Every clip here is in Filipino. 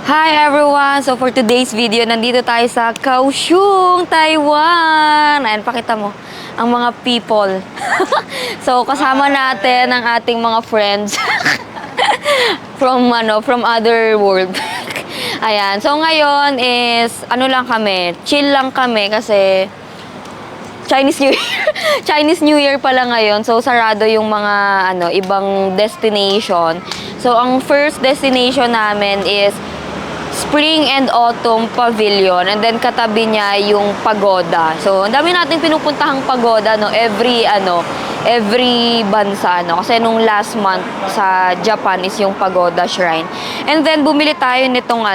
Hi everyone! So for today's video, nandito tayo sa Kaohsiung, Taiwan. Ayan, pakita mo ang mga people. So kasama natin ang ating mga friends from other world. Ayan. So ngayon is lang kami, chill lang kami kasi Chinese New Year. Chinese New Year pala ngayon. So sarado yung mga ibang destination. So ang first destination namin is Spring and Autumn Pavilion, and then katabi niya yung pagoda. So, ang dami nating pinupuntahang pagoda every bansa kasi nung last month sa Japan is yung pagoda shrine. And then bumili tayo nitong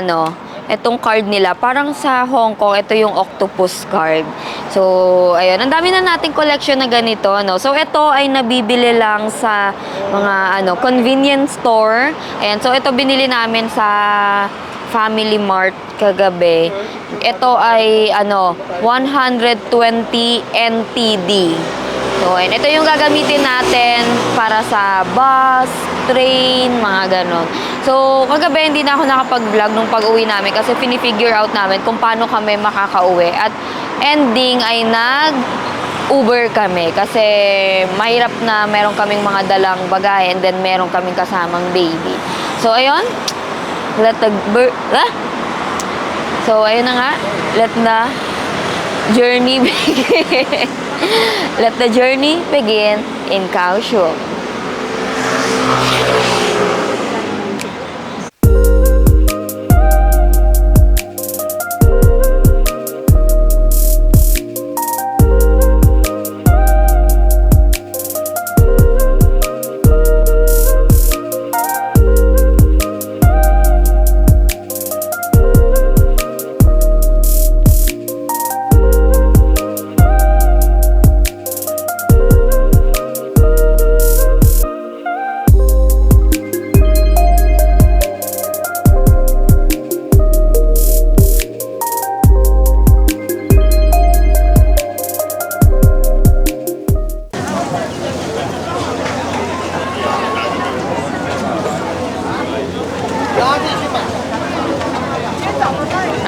itong card nila. Parang sa Hong Kong, ito yung octopus card. So, ayun. Ang dami na nating collection na ganito, So, ito ay nabibili lang sa mga, convenience store. Ayan. So, ito binili namin sa Family Mart kagabi. Ito ay 120 NTD. So, and ito yung gagamitin natin para sa bus, train, mga ganon. So, kagabi hindi na ako nakapag-vlog nung pag-uwi namin kasi pinifigure out namin kung paano kami makakauwi. At ending ay Uber kami kasi mahirap na meron kaming mga dalang bagay and then meron kaming kasamang baby. So, ayun. So, ayun na nga. Let the journey begin. Let the journey begin in Kaohsiung.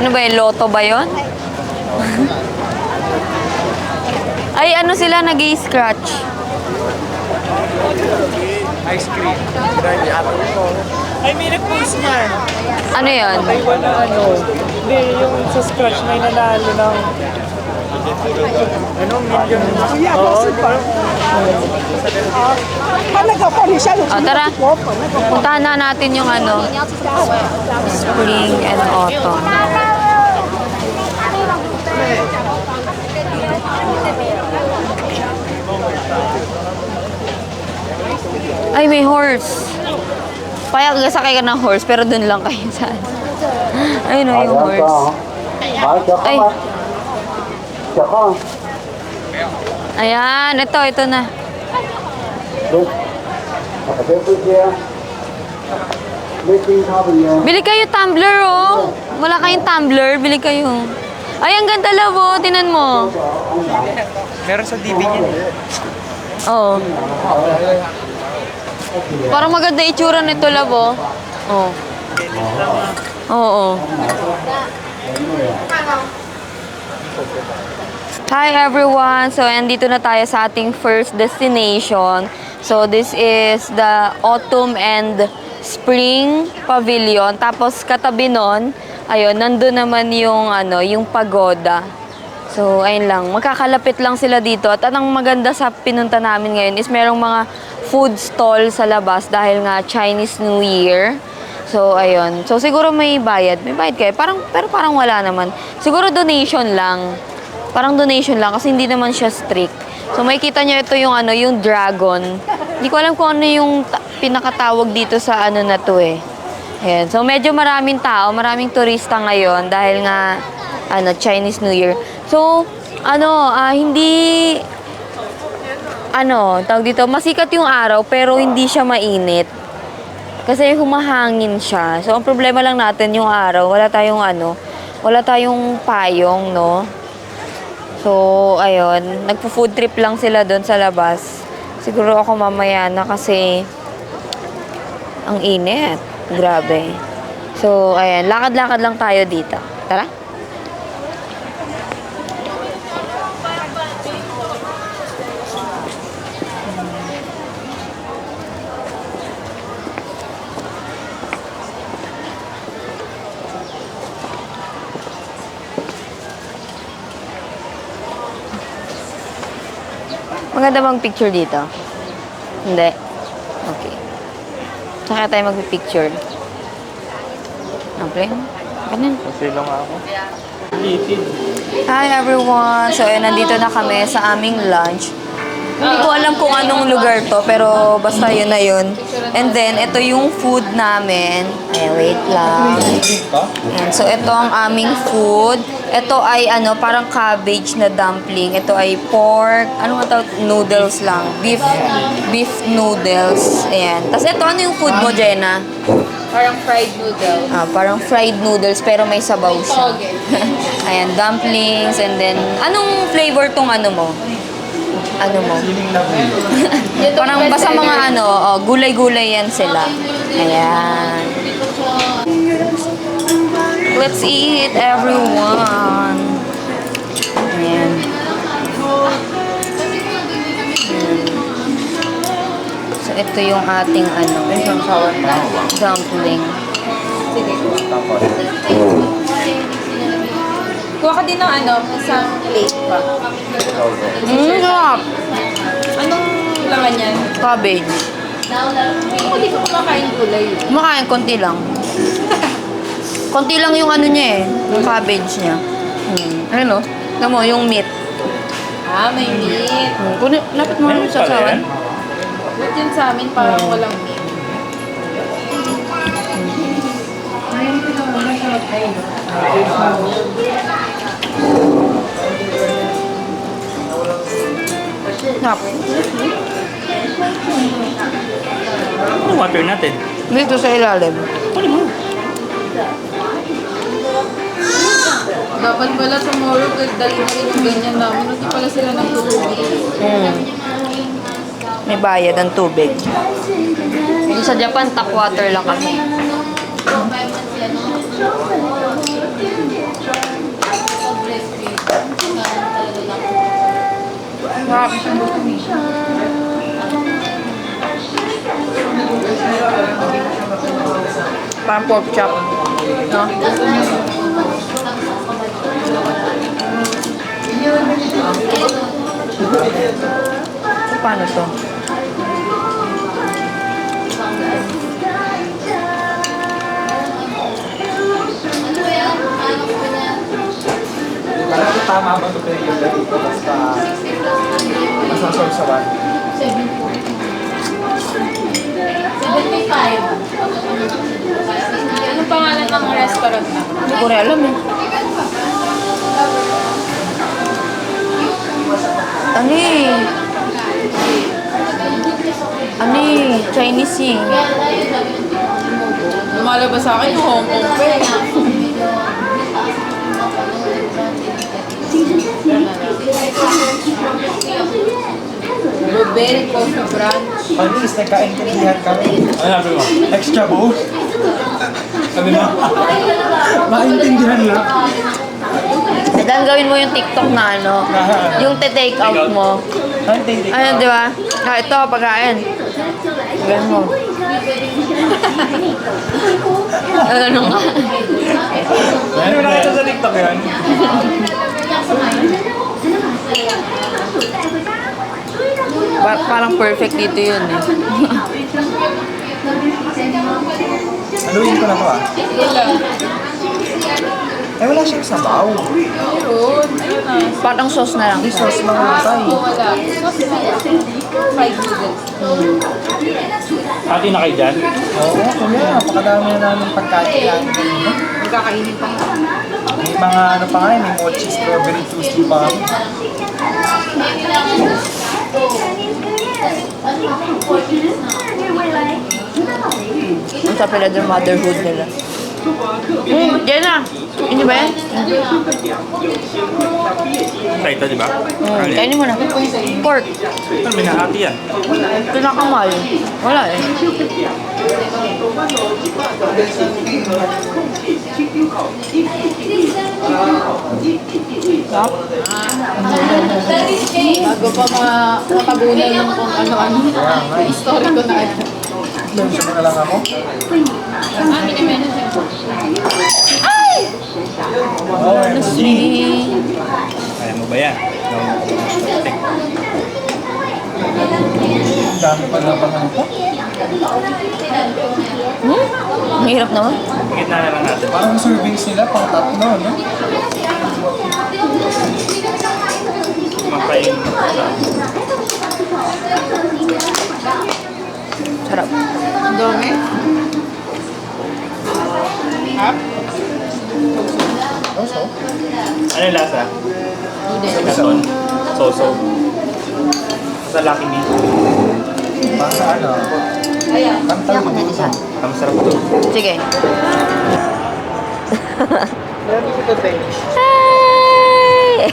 Ano ba yun? Lotto ba yun? Ay, sila nag-i-scratch? Ice cream. Ay, may nag-post niyan. Ano yun? Taiwan na Hindi, yung sa scratch na inanalo ng million. Oo, tara. Puntahan na natin yung Spring and Autumn. Ay, may horse. Sakay ka ng horse, pero dun lang kayo saan. Ayun yung horse. Ay. Ayan, ito na. Bili kayo tumbler, oh. Wala kayong tumbler, bili kayo. Ay, ang ganda labo, tinan mo. Meron sa DB niya. Oo. Parang maganda itsura nito, labo. Oo. Oo. Hi everyone! So, andito na tayo sa ating first destination. So, this is the Autumn and Spring Pavilion. Tapos, katabi nun, ayun, nandun naman yung, yung pagoda. So, ayun lang. Magkakalapit lang sila dito. At anong maganda sa pinunta namin ngayon is merong mga food stall sa labas dahil nga Chinese New Year. So, ayun. So, siguro may bayad. May bayad kayo. Pero parang wala naman. Siguro donation lang. Parang donation lang kasi hindi naman siya strict. So, makikita nyo ito yung yung dragon. Hindi ko alam kung ano yung pinakatawag dito sa na to eh. Ayan. So, medyo maraming tao, maraming turista ngayon dahil nga Chinese New Year. So, hindi tawag dito, masikat yung araw pero hindi siya mainit. Kasi humahangin siya. So, ang problema lang natin yung araw, wala tayong payong, no? So, ayun. Nagpo-food trip lang sila doon sa labas. Siguro ako mamaya na kasi ang init. Grabe. So, ayan. Lakad-lakad lang tayo dito. Tara. Maganda bang picture dito? Hindi. Okay. Saka tayo magpipicture. Okay. Ganun. Kasi lang ako. Eating. Hi everyone! So, nandito na kami sa aming lunch. Hindi ko alam kung anong lugar to, pero basta yun na yun. And then, ito yung food namin. Ay, wait lang. Ayan, so, ito ang aming food. Ito ay, parang cabbage na dumpling. Ito ay pork, ano nga tawag? Noodles lang. Beef noodles. Ayan. Tapos, ito, ano yung food mo, Jenna? Parang fried noodle. Parang fried noodles, pero may sabaw siya. Ayan, dumplings, and then, anong flavor tong ano mo? Ano mo? Parang basta mga gulay-gulay yan sila. Ayan. Let's eat, everyone. Ayan. So, ito yung ating dumpling. Kuha ka din ng isang plate pa. Sarap! Anong laman yan? Cabbage. Ako di ko kumakain gulay. Kumakain, konti lang. Konti lang yung niya yung cabbage niya. Ayun o. Alam mo, yung meat. May meat. Lapit mo yung sasawan. Ba't yun sa amin parang walang meat? Sarap. Ano water natin? Dito sa ilalim. Dapat pala tomorrow, dali na rin yung ganyan namin. Hindi pala sila nagtutubig. May bayad ang tubig. Sa Japan, tap water lang kami. Sarap. Parang pork chop. No? Paano to? Tama ba ito kayo dito? Basta masasawsawan. 75. Ano pangalan ng restaurant na? Hindi ko rin alam eh. Chinese eh. Lumalabas sa akin yung Hong Kong pa eh. Blueberry coffee brunch. At least nagkaintindihan kami. Ano sabi mo? Extra bowl? Sabi mo? Maintindihan lang. Dan gawin mo yung TikTok na yung te-take out mo. Ayun, di ba? Ito, pagkain. Gawin mo. Ano nga? Ano na ito sa TikTok yan? Parang perfect dito yun eh. Aluin ko na to Wala. wala siyang sabaw. Meron. Ayun na. Parang sauce na lang. Sauce lang wala tayo. Wala. Fried noodles. Hati na kayo dyan? Oo, kuya. Napakadami na namin pagkain yan. Magkakainin pa. May mga pa nga may mochi strawberry tuesday pa kami. Ang sa pala motherhood nila. Jenna! Hindi ba yan? Ito, di ba? Kainin mo na. Pork. Ano, may nahati yan. Pinakamal. Wala eh. Sarap. Bago pa matabunan ng kung ano-ano. Story ko na ano. Mention mo na lang ako. Ay! Kaya mo ba yan? Dami pa na pang ito. Mahirap naman. Gitna na lang natin. Parang servings nila pang tatlo, no? Makain. Sarap. Ang dami. Hap? Ano yung lasa? Hindi. Katon. Soso. Sa Lucky Me. Basta ano? Kantal mo dito. Ang sarap to. Sige. Hi!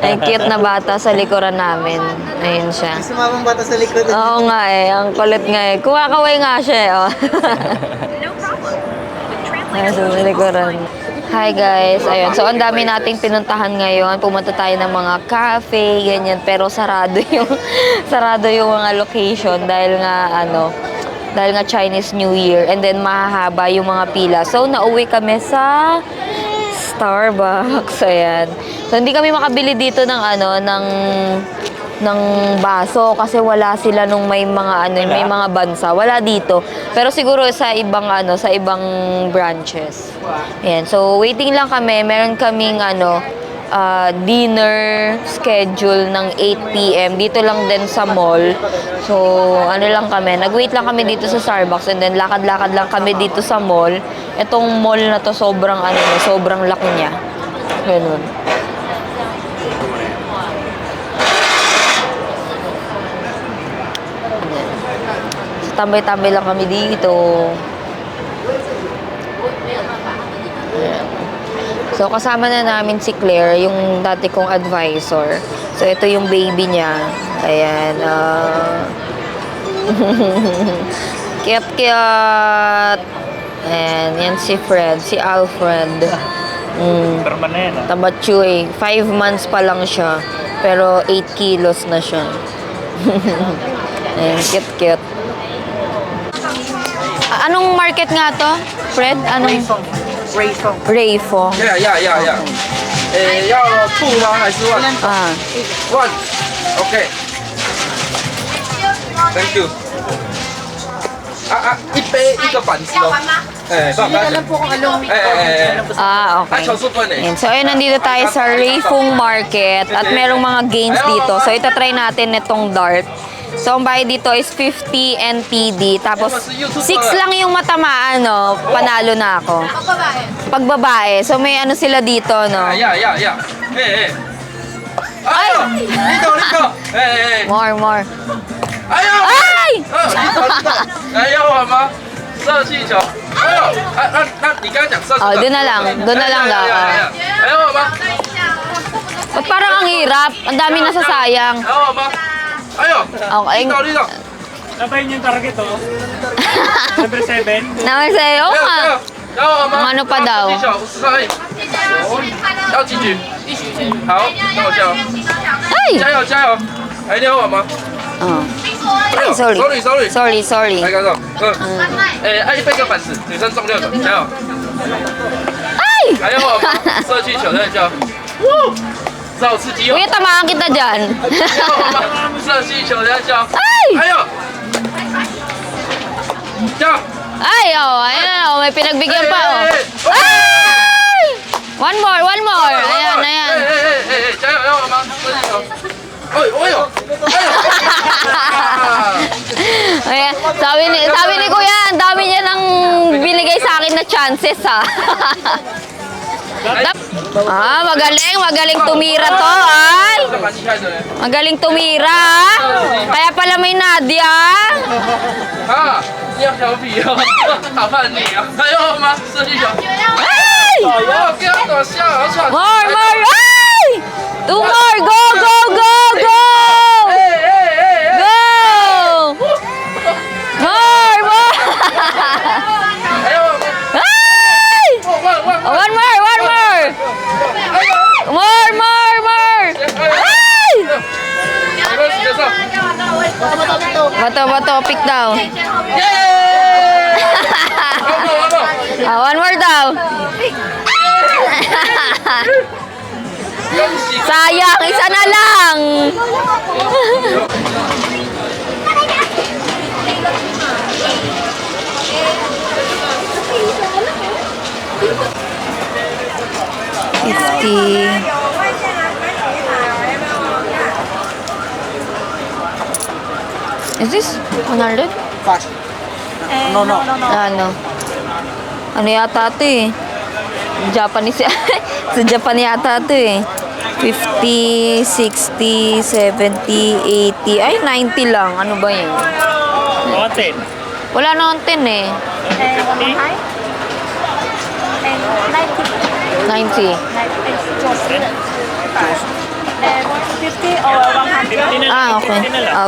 Ang cute na bata sa likuran namin. Ayun siya. Sumamang bata sa likod. Oo nga eh. Ang kulit nga eh. Kumakaway nga siya eh. Oh. Ayun sa likuran. Hi guys. Ayun. So, ang dami nating pinuntahan ngayon. Pumunta tayo ng mga cafe, ganyan. Pero sarado yung mga location dahil nga Chinese New Year. And then, mahahaba yung mga pila. So, nauwi kami sa Starbucks. Ayan. So, hindi kami makabili dito ng baso kasi wala sila nung may mga bansa. Wala dito. Pero siguro sa ibang branches. Ayan. So, waiting lang kami. Meron kaming dinner schedule ng 8 p.m. Dito lang din sa mall. So, nag-wait lang kami dito sa Starbucks and then lakad-lakad lang kami dito sa mall. Itong mall na to sobrang laki niya. Ganun. So, tambay-tambay lang kami dito. So, kasama na namin si Claire, yung dati kong advisor. So, ito yung baby niya. Ayan. Cute. Ayan. Yan si Fred. Si Alfred. Perman na yan ah. Tabatsu eh. 5 months pa lang siya. Pero 8 kilos na siya. Ayan. Cute. Anong market nga to, Fred? Anong? Rayfong. 呀，要吐吗？还是 one？ Ah. One。OK。Thank you。一杯一个板子哦。哎，不要紧。po kung anong Okay. 球速分 Ayan. So, ayun, nandito tayo sa Rayfong Market at merong mga games dito. So, itatry natin itong dart. So, ang bayad dito is 50 NTD. Tapos, 6 lang yung matamaan, no? Panalo na ako. Pag babae. So, may sila dito, no? 呀，哎呦，你走，More. 哎呦，Ay! 来要玩吗？射气球，哎呦，那你刚刚讲射气球， doon na lang daw. 还要玩吗？ Ba't parang ang hirap? Ang dami nasasayang. 还要玩吗？哎呦， Okay. 你走， Nabayin yung target oh. Number 7. Naman sa'yo, oo nga. 还要玩吗？ Ano pa daw? 射气球50块，要几局？好，那我加油， Ay! 加油，还你要玩吗？ Oh. 哎呦 Sorry. 来，观众，一杯个板子，女生中6个，加油！ Ay! 还要玩吗？射气球在叫，这好刺激哦！ Kuya, tamaan kita dyan. 还要玩吗？射气球在叫， Ay! 还有，加油！ Ay, ayan, may pinagbigyan pa, oh. 哎 Ay! One more. Ayan. 加油！要玩吗？射气球。哎呦！ Ayan, sabi ni Kuya, ang dami niya nang binigay sa akin na chances, ha. Magaling tumira to, ay. Magaling tumira, ha. Kaya pala may Nadia. 啊，你要调皮哦，好叛逆啊！还要玩吗？射气球。 Ay! 哇，给他躲下，而且 More, more! Ay! 2 more! Go, go, go, go! 哎哎哎哎， Go! More, more! 还有 Ay! 万 Oh, one more, one more! 哎呦， More, more, more! Ay! 没关系，接受。 Bato, bato, pick daw. 耶！完了完了， One more daw. 恭喜！ Sayang, isa na lang. Is this 100? No, no. Ano yata ito eh? Japanese. Sa Japan yata ito eh. 50, 60, 70, 80. Ay, 90 lang. Ano ba yun? Konti. Wala na akong 10 eh. 90. 50 or 100? Ah, okay.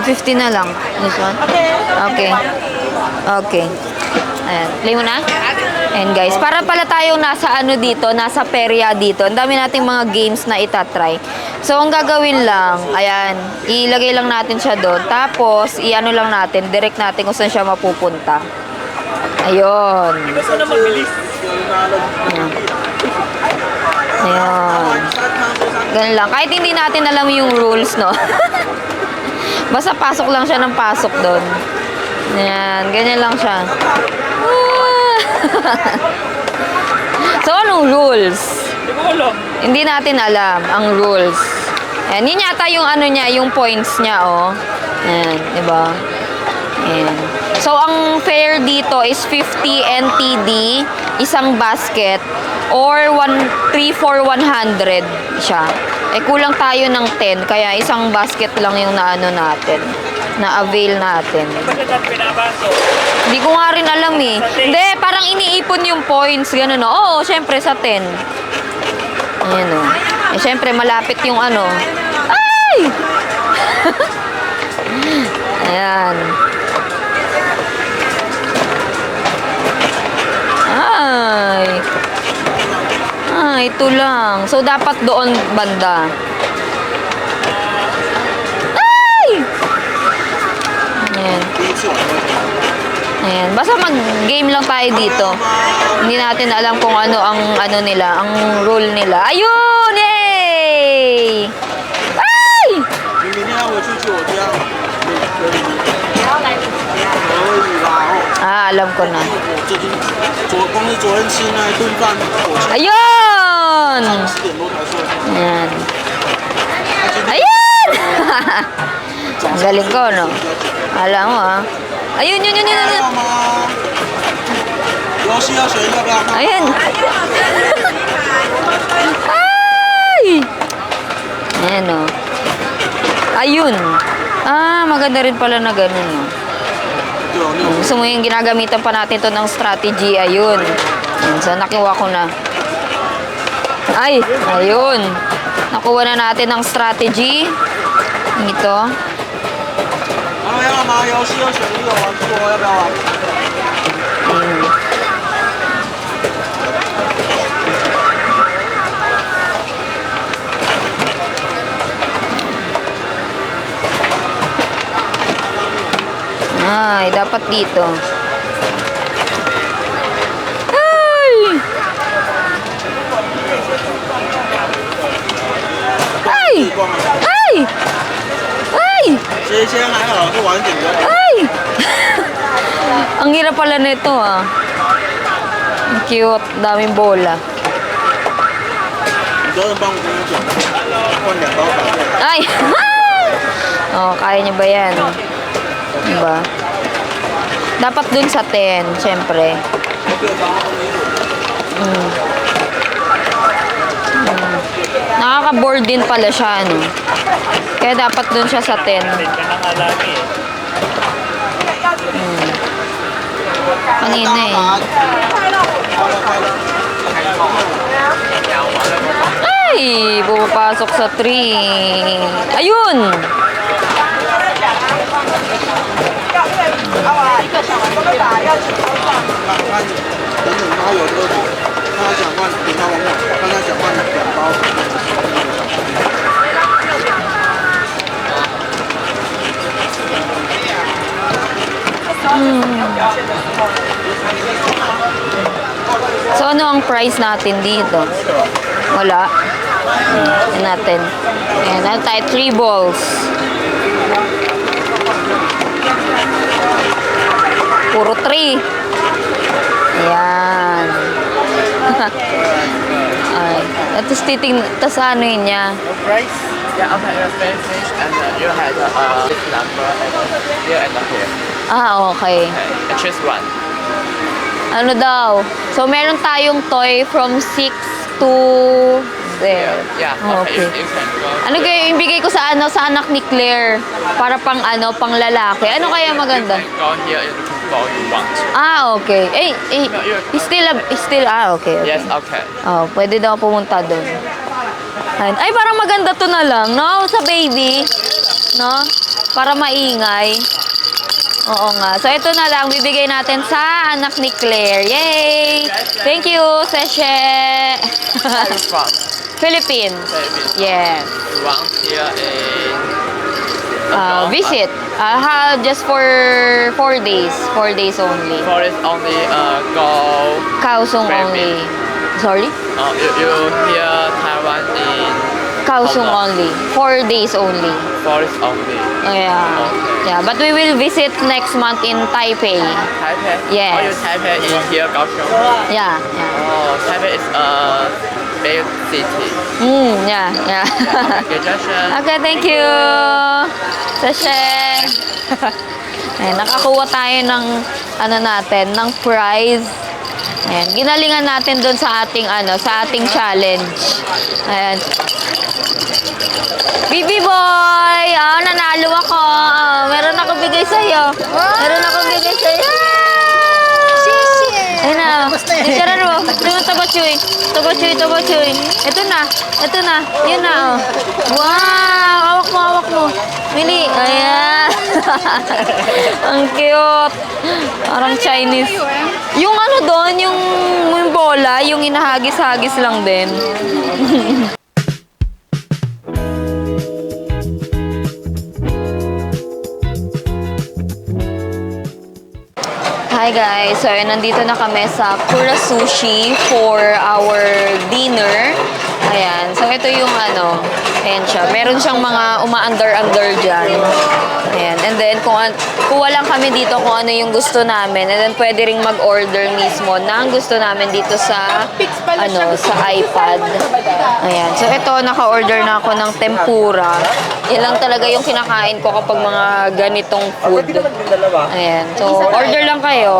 50 na lang. This one? Okay. Okay. Ayan. Play mo na? Ayan guys. Para pala tayo nasa ano dito, nasa perya dito. Ang dami nating mga games na itatry. So, ang gagawin lang, ayan, ilagay lang natin siya doon. Tapos, i-ano lang natin, direct natin kung saan siya mapupunta. Ayun. Gusto na mabilis. Ayun. Ganun lang. Kahit hindi natin alam yung rules, no? Basta pasok lang siya ng pasok doon. Ayan. Ganyan lang siya. So, anong rules? Hindi ko alam. Hindi natin alam ang rules. Ayan. Yun yata yung ano niya, yung points niya, oh. Ayan. Diba? Ayan. So, ang fare dito is 50 NTD, isang basket, or 3 for 100 siya. Eh, kulang tayo ng 10, kaya isang basket lang yung naano natin, na-avail natin. Bakit ang pinabaso? Hindi ko nga rin alam eh. Hindi, parang iniipon yung points, gano'n, no? Oo, syempre sa 10. Ayan, o. Eh, syempre, malapit yung ano. Ay! Ayan. Ay. Ito lang. So, dapat doon banda. Ay! Ayan. Ayan. Basta mag-game lang tayo dito. Hindi natin alam kung ano ang ano nila, ang rule nila. Ayun! Yay! Ay! 你明天要回去去我家，可以啦。Alam ko na.我最近光是昨天吃那一顿饭，我Ayun! 7点多才睡。 Ayan. Ayan! Ang galing ko, no? Alam mo, ah. Ayun, yun. 要吗？游戏要选一个，不要看。 Ayan. Ay! Ayan, oh. Ayun. Maganda rin pala na ganun, no? Gusto mo yung ginagamitan pa natin to ng strategy. Ayun. Ayan, so, nakuha ko na. Ay! Ayun. Nakuha na natin ng strategy. Ito. 然后要吗？游戏要选一个玩过，要不要玩？ Ayun. Ay, dapat dito. Ay! Ay! Ay! Ay!先还好，是晚点的。 Ay! Ang hirap pala nito, ah. Ang cute. Daming bola. 你昨天帮我跟我讲，换2包板面。 Ay! Oh, kaya niya ba yan? Diba? Dapat dun sa 10, syempre. Nakaka-board din pala siya, ano? Kaya dapat dun siya sa 10. Ka na nga lagi eh. Kanina eh. 开了。nakapasok sa tree. Ayun! So, ano ang price natin dito? Wala. Yan natin. Ayan, ano tayo? 3 balls. Puro 3. Ayan. Ay. Tapos tapos ano yun niya? Price? Yeah, okay, your fish and you had this number and here and here. Ah, okay. Okay, choose one. Ano daw? So, meron tayong toy from 6 to there. Yeah, okay, you can go. Ano kaya yung ibigay ko sa sa anak ni Claire para pang pang lalaki? Ano kaya maganda? You can go here and you can go you want. Ah, okay. Still okay. Yes, okay. Oh, pwede daw pumunta doon. Ay, parang maganda to na lang, no? Sa baby, no? Para maingay. Oo nga. So, ito na lang, bibigay natin sa anak ni Claire. Yay! Thank you, Seshe! From Philippines. Philippines. Yes. You want here in Visit. Just for 4 days. 4 days only. Forest only go. Kaohsiung only. Sorry? You here Taiwan in Kaohsiung only. 4 days only. forest only. Yeah. Okay. Yeah, but we will visit next month in Taipei. Taipei? Yes. Oh, you Taipei in here Kaohsiung? Yeah. Oh, Taipei is a big city. Yeah. Okay, Joshua. Okay, thank you. Sashe. Ayan, nakakuha tayo ng ng prize. Ayan, ginalingan natin doon sa ating sa ating challenge. Ayan. Bibi boy! Nanalo ako. Meron ako bigay sa'yo. Meron ako bigay sa'yo. Ayun na. Tira mo. Tabachoy. Ito na. Yun na. Wow! Hawak mo. Mili. Ayan. Ang cute. Parang Chinese. Yung doon, yung bola, yung inahagis-hagis lang din. Hi guys! So, nandito na kami sa Kura Sushi for our dinner. Ayan. So, ito yung ayan siya. Meron siyang mga uma-under dyan. Ayan. And then, kuha lang kami dito kung ano yung gusto namin. And then, pwede ring mag-order mismo ng gusto namin dito sa, sa iPad. Ayan. So, ito, naka-order na ako ng tempura. Yan lang talaga yung kinakain ko kapag mga ganitong food. Ayan. So, order lang kayo.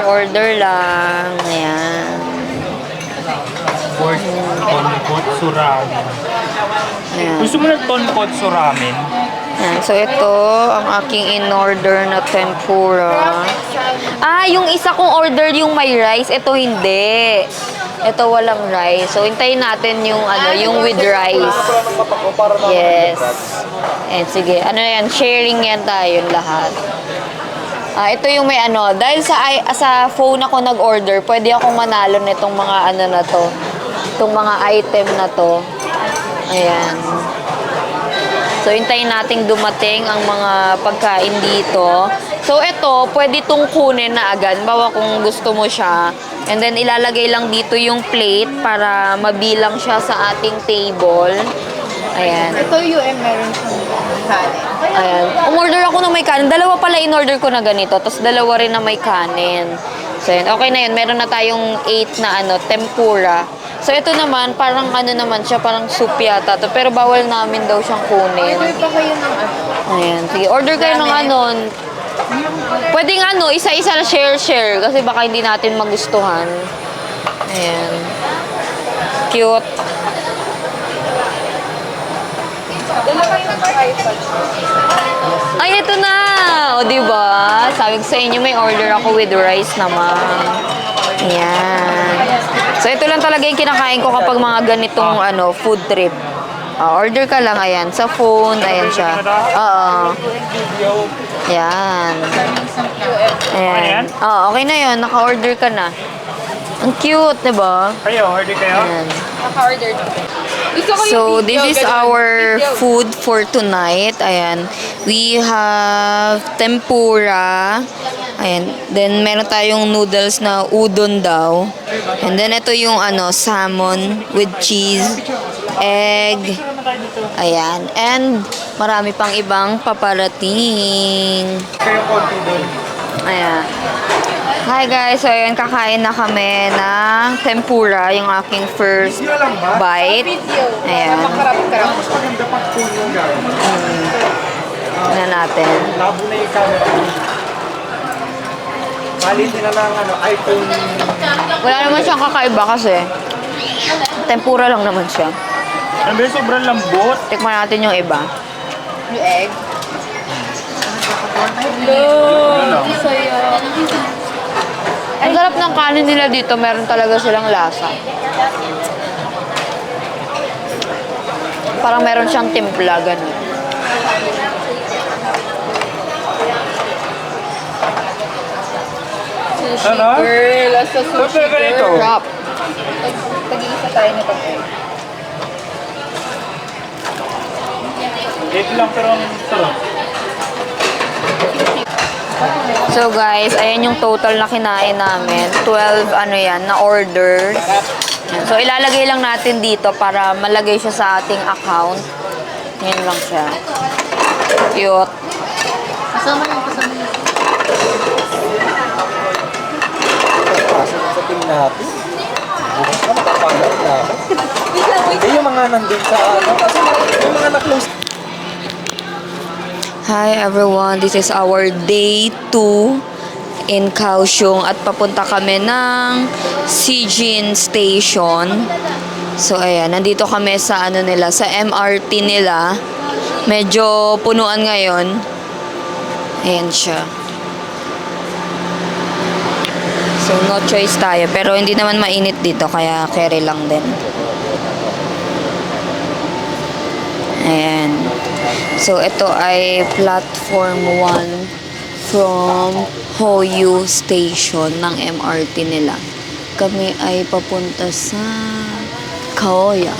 Order lang. Ayan. Tonkotsu ramen. Ayan. Gusto mo ng tonkotsu ramen? Ayan. So, ito ang aking in-order na tempura. Yung isa kong order yung may rice. Ito hindi. Ito walang rice. So, hintayin natin yung yung with rice. Yes. Ayan, sige. Yan? Sharing yan tayo lahat. Ito yung may dahil sa phone ako nag-order, pwede akong manalo nitong mga na to. Itong mga item na to. Ayan. So, hintayin nating dumating ang mga pagkain dito. So, ito, pwede itong kunin na agad. Bawa kung gusto mo siya. And then, ilalagay lang dito yung plate para mabilang siya sa ating table. Ayan. Ito meron siyang kanin. Ayan. Umorder ako ng may kanin. Dalawa pala in-order ko na ganito. Tapos dalawa rin na may kanin. So, yun. Okay na yun. Meron na tayong 8 na tempura. So, ito naman, parang naman siya, parang soup yata to. Pero bawal namin daw siyang kunin. Order pa kayo ng Ayan. Sige, order kayo ng pwedeng isa-isa na share. Kasi baka hindi natin magustuhan. Ayan. Cute. Ay, ito na! O, diba? Sabi ko sa inyo, may order ako with rice naman. Ayan. So, ito lang talaga yung kinakain ko kapag mga ganitong food trip. Order ka lang, ayan. Sa phone, ayan siya. Oo. Ayan. Ayan. Oo, okay na yun. Naka-order ka na. Ang cute, diba? Kayo, order kayo? Ayan. Naka-order na. Gusto ko yung So, video, this is ganun. our Video. food for tonight. Ayan. We have tempura. Ayan. Then, meron tayong noodles na udon daw. And then, ito yung salmon with cheese, egg. Ayan. And, marami pang ibang paparating. Kayo konti doon. Ayan. Hi guys, so ayun, kakain na kami ng tempura, yung aking first bite. Ayan. Makarap-karap. Mas maganda pag full yung gano'n. Tingnan natin. Labo na yung camera. Palitin na lang iPhone. Wala naman siyang kakaiba kasi. Tempura lang naman siya. Sabi, sobrang lambot. Tikman natin yung iba. Yung egg. Hello! Saya. Ang sarap ng kanin nila dito, meron talaga silang lasa. Parang meron siyang timpla, ganun. Sushi Ano? girl. Asa sushi Pero ganito. girl. Sarap. Tag-iisa tayo nito. Date lang pero ang sarap. So guys, ayan yung total na kinain namin. 12 na order. So ilalagay lang natin dito para malagay siya sa ating account. Yan lang siya. Cute. Kasama yung kasama yung. Sa team natin. Bukas na makapagod na ako. Hindi yung mga nandun sa yung mga na-close. Hi everyone, this is our day 2 in Kaohsiung at papunta kami ng Sijin Station. So ayan, nandito kami sa nila, sa MRT nila. Medyo punuan ngayon. Ayan siya. So no choice tayo, pero hindi naman mainit dito kaya carry lang din. Ayan. So, ito ay platform 1 from Hoyu Station ng MRT nila. Kami ay papunta sa Kaoya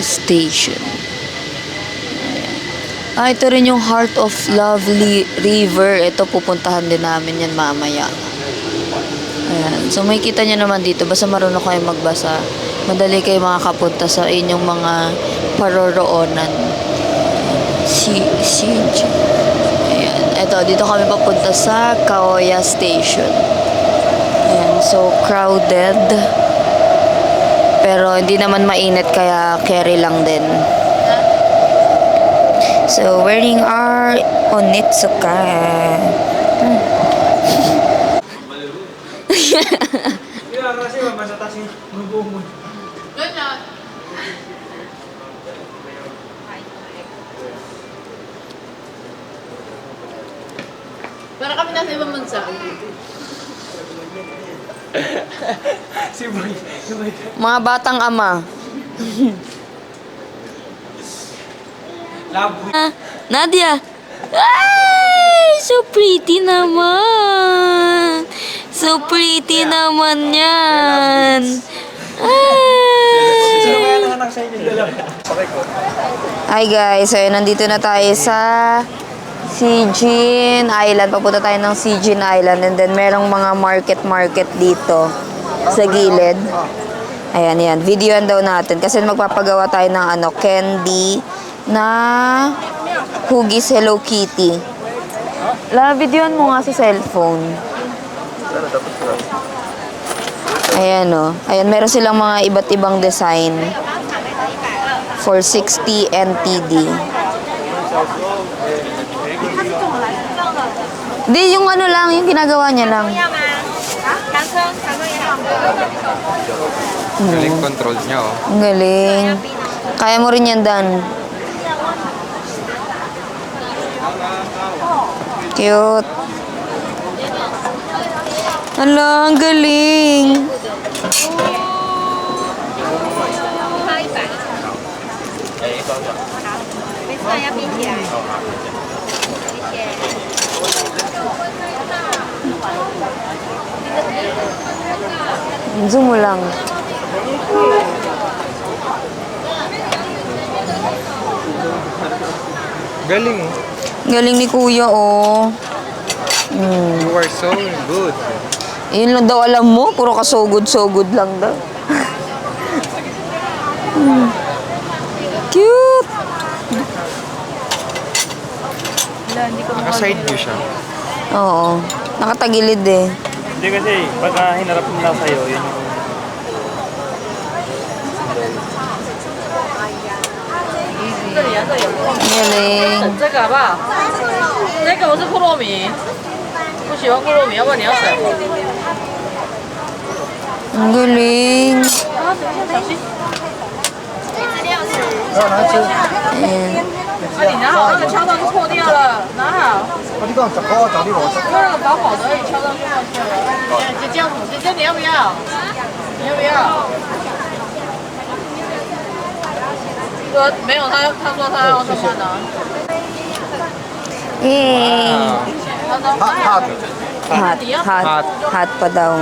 Station. Ayan. Ito rin yung Heart of Lovely River. Ito, pupuntahan din namin yan mamaya. Ayan. So, may kita nyo naman dito. Basta marunong kayo magbasa. Madali kayo makakapunta sa inyong mga paroroonan. Ayan. Ito, dito kami papunta sa Kaoya Station. Ayan. So, crowded. Pero, hindi naman mainit kaya carry lang din. So, wearing our Onitsuka. Yeah, kasi masataas yung nubo mo. Ganyan. Para kami nasa ibang bansa. Si Boy. Mga batang ama. Labo. Nadia! Ay! So pretty naman! So pretty naman yan! Sino kaya Ay! nanganak sa inyo dalawa? Hi guys, so nandito na tayo sa Sijin Island. Papunta tayo ng Sijin Island and then merong mga market dito sa gilid. Ayan, yan. Videoan daw natin kasi magpapagawa tayo ng candy na hugis Hello Kitty. Videoan mo nga sa cellphone. Ayan o. Ayan, meron silang mga iba't ibang design for 60 NTD. Di, yung lang, yung ginagawa niya lang. Galing control niya, oh. Ang galing. Kaya mo rin yan, Dan. Cute. Hala, ang galing. Zoom mo lang. Galing. Galing ni Kuya, oh. You are so good. Yun lang daw alam mo. Puro ka so good lang daw. Cute! Naka-side view siya. Oo. Nakatagilid eh. Hindi kasi, pagka hinarap nila sa'yo, yun yung... Galing. 这个好不好？这个我是菠萝米，不喜欢菠萝米，要不然你要什么？ Ang galing. 啊，等一下，小心！ Ayan. 啊，你拿好，那个敲到就破掉了，拿好。我呢個就嗰個就呢個。因为那个薄薄的，而已，敲到就破掉了。就这样子，姐姐你要不要？你要不要？说没有，他说他要上班呢。 Yay! hot. Hot pa daw.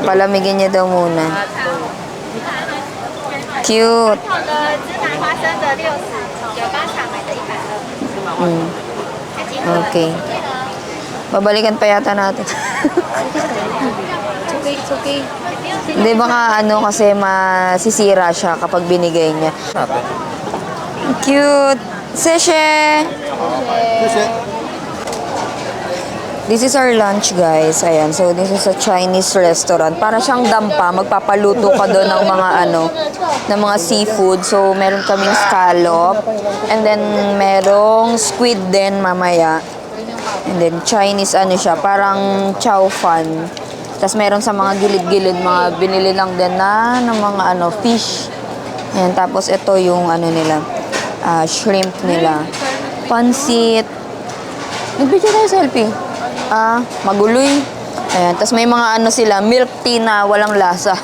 Palamigin niya daw muna. Cute. 那个芝麻花生的60，有钢厂买的120。 Mm. Okay. Babalikan pa yata natin. It's okay. Hindi baka ano kasi masisira siya kapag binigay niya. Natin. Cute! Seshe! This is our lunch, guys. Ayan. So, this is a Chinese restaurant. Para siyang dampa. Magpapaluto ka doon ng mga ng mga seafood. So, meron kaming scallop. And then, merong squid din mamaya. And then, Chinese siya. Parang chow fan. Tapos, meron sa mga gilid-gilid. Mga binili lang din ng mga fish. Ayan. Tapos, ito yung nila. Shrimp nila. Pansit. Nag-video tayo selfie. Maguloy. Ayan. Tapos may mga sila, milk tea na walang lasa.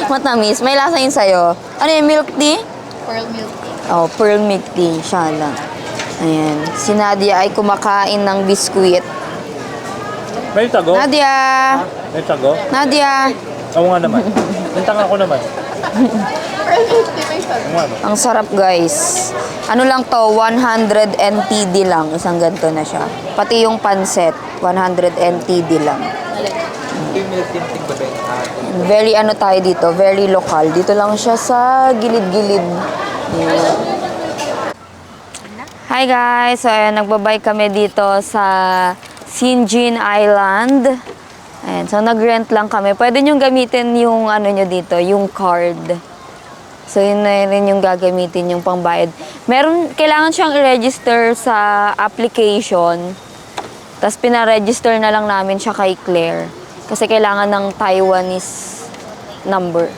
Matamis. May lasa yun sa'yo. Ano yung milk tea? Pearl milk tea. Oh, pearl milk tea. Siya lang. Ayan. Si Nadia ay kumakain ng biskuit. May tago? Nadia! May tago? Nadia! Oo nga naman. Bintang ako naman. Ang sarap, guys. Ano lang to, 100 NTD lang. Isang ganito na siya. Pati yung panset, 100 NTD lang. Female tinting ba ba? Very tayo dito, very local. Dito lang siya sa gilid-gilid. Ayan. Hi guys! So, ayan, nagbabike kami dito sa Sinjin Island. Ayan, so nag-rent lang kami. Pwede nyo gamitin yung nyo dito, yung card. So, yun na rin yung gagamitin yung pangbayad. Kailangan siyang i-register sa application. Tapos, pina-register na lang namin siya kay Claire. Kasi kailangan ng Taiwanese number.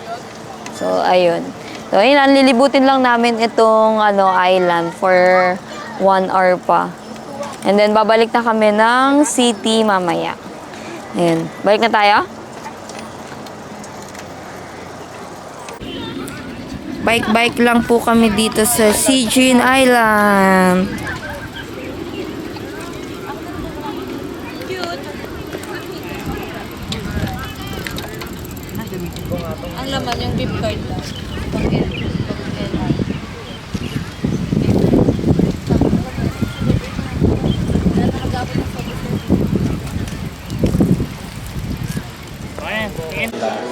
So, ayun. So, ayun, lilibutin lang namin itong island for 1 hour pa. And then, babalik na kami ng city mamaya. Ayun. Balik na tayo? Bike-bike lang po kami dito sa Sijin Island. Ang laman yung gift card lang.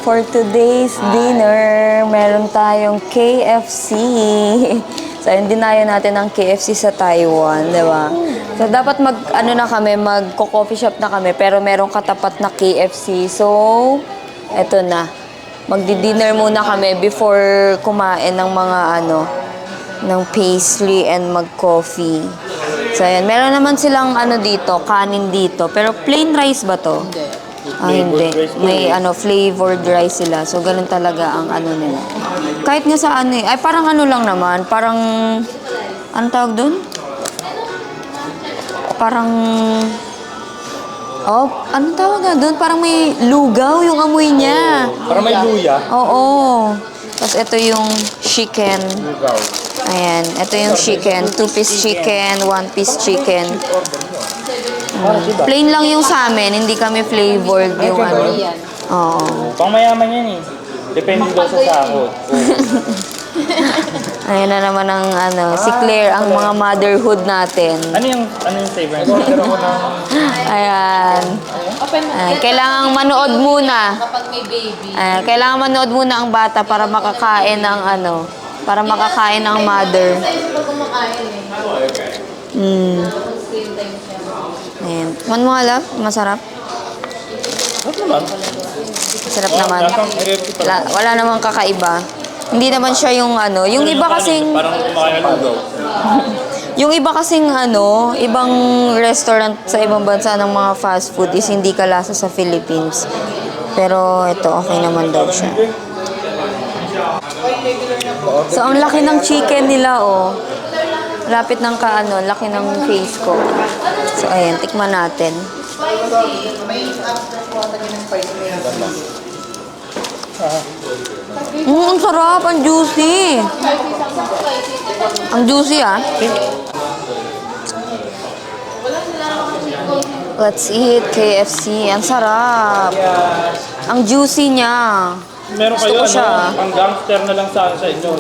For today's dinner, meron tayong KFC. So, yung dinayo natin ang KFC sa Taiwan, di ba? So, dapat mag-coffee shop na kami, pero merong katapat na KFC. So, eto na. Magdi-dinner muna kami before kumain ng mga ng pastry and mag-coffee. So, ayan. Meron naman silang dito, kanin dito. Pero plain rice ba to? Hindi. May flavored rice sila. So, ganun talaga ang nila. Kahit nga sa ay parang lang naman. Parang, tawag dun? Parang, anong tawag nga dun? Parang may lugaw yung amoy niya. Para may luya. Oo. Tapos ito yung chicken. Lugaw. Ayan, ito yung chicken. 2-piece chicken, 1-piece chicken. Plain lang yung sa amin, hindi kami flavored yung ano. Oo. Pang mayaman yan eh. Depende daw sa sahod. Ayan na naman ang ano, si Claire, ang mga motherhood natin. Ano yung flavor? Ayan. Kailangan manood muna. Kapag may baby. Kailangan manood muna ang bata para makakain ng ano, para makakain ng mother. Pag kumakain eh. Screen time siya. Ayan. Man mo nga, love? Masarap? Ano naman? Masarap naman. Wala namang kakaiba. Hindi naman siya yung ano, yung iba kasing... Parang kumakain ng lugaw. Yung iba kasing ano, ibang restaurant sa ibang bansa ng mga fast food is hindi kalasa sa Philippines. Pero ito, okay naman daw siya. So, ang laki ng chicken nila, oh. Lapit ng kaano, laki ng face ko. So, ayan, tikman natin. Ang sarap, ang juicy. Ang juicy, ah. Let's eat KFC. Ang sarap. Ang juicy niya. Meron Gusto kayo, ko siya. pang gangster na lang sa inyo.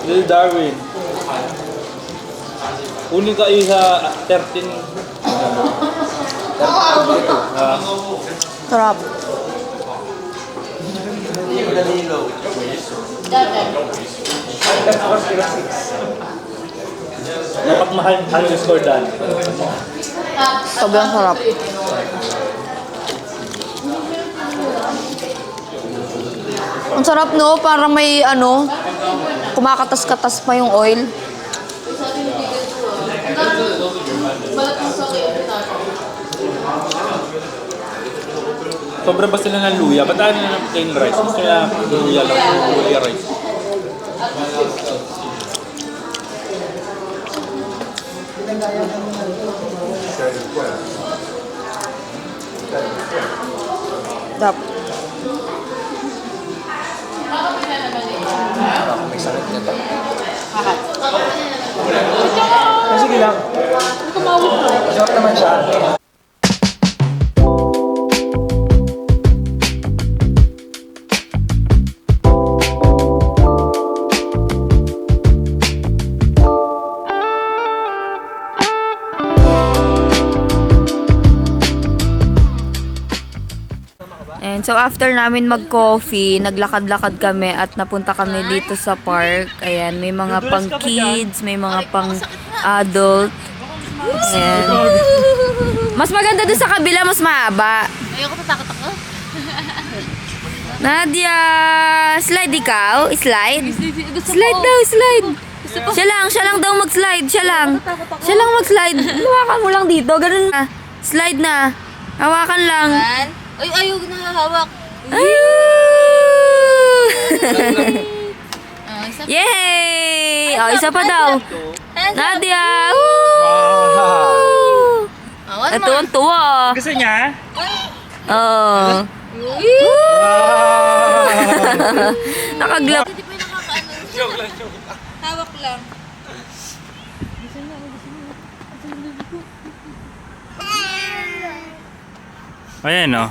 Lil Darwin. Uni ka sa 13. Sarap. Dapat mahal underscore dan. Sobrang sarap. Ang sarap, no? Parang may ano, kumakatas-katas pa yung oil. Sobra ba sila ng luya? Ba't ano na ng plain rice? Gusto nila luya lang. Luya rice. Sarap. May sakit niya to. Sige lang. Masarap naman siya. And so after namin mag-coffee, naglakad-lakad kami at napunta kami dito sa park. Ayan, may mga pang kids, may mga pang adult. Ayan. Mas maganda doon sa kabila, mas mahaba. Ayoko tatakot ako. Nadia, slide ikaw? Slide? Slide daw, slide. Siya lang daw mag-slide, siya lang. Siya lang mag-slide. Hawakan mo lang dito, ganun na. Slide na. Hawakan lang. Ay, ayaw na hawak. Yay! Oh, isa pa daw. Nadia! Tuwan-tuwa. Gusto niya? Oh. Nakaglap. Hawak lang. Ayan o.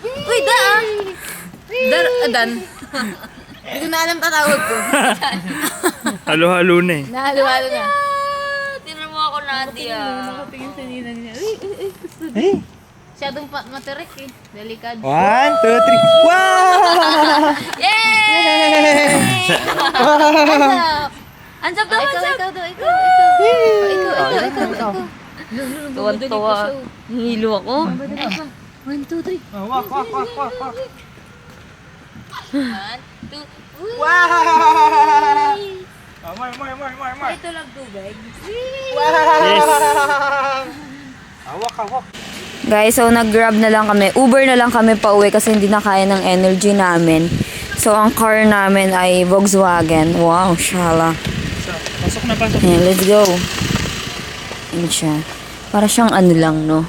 Uy, Dan. Hindi ko na alam tatawag ko. Halo-halo na eh. Nahalo-halo na. Tinan mo ako, Nadia. Nakatingin sa ninang niya. Gusto Eh? Masyadong matirik eh. Delikado. 1, 2, 3. Wow! Yay! Ansap daw, ansap. Ikaw. Tuwan-tuwa. Hilo ako. 1, 2, 3. Wak. 1, 2, Wow! More. Ito lang tubig. Yes! Hawak. Guys, so nag-grab na lang kami. Uber na lang kami pa uwi kasi hindi na kaya ng energy namin. So, ang car namin ay Volkswagen. Wow, shala. Pasok na. Ayan, let's go. Ayan siya. Para siyang ano lang, no?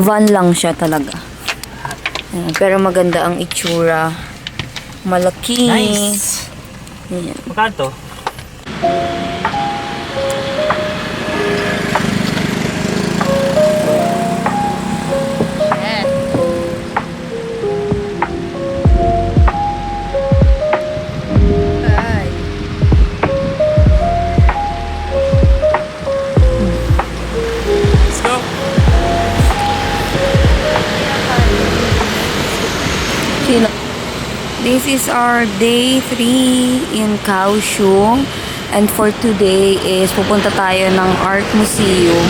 Van lang siya talaga. Ayan, pero maganda ang itsura. Malaki. Nice! Ayan. Magkano to? This is our day 3 in Kaohsiung. And for today is pupunta tayo ng art museum.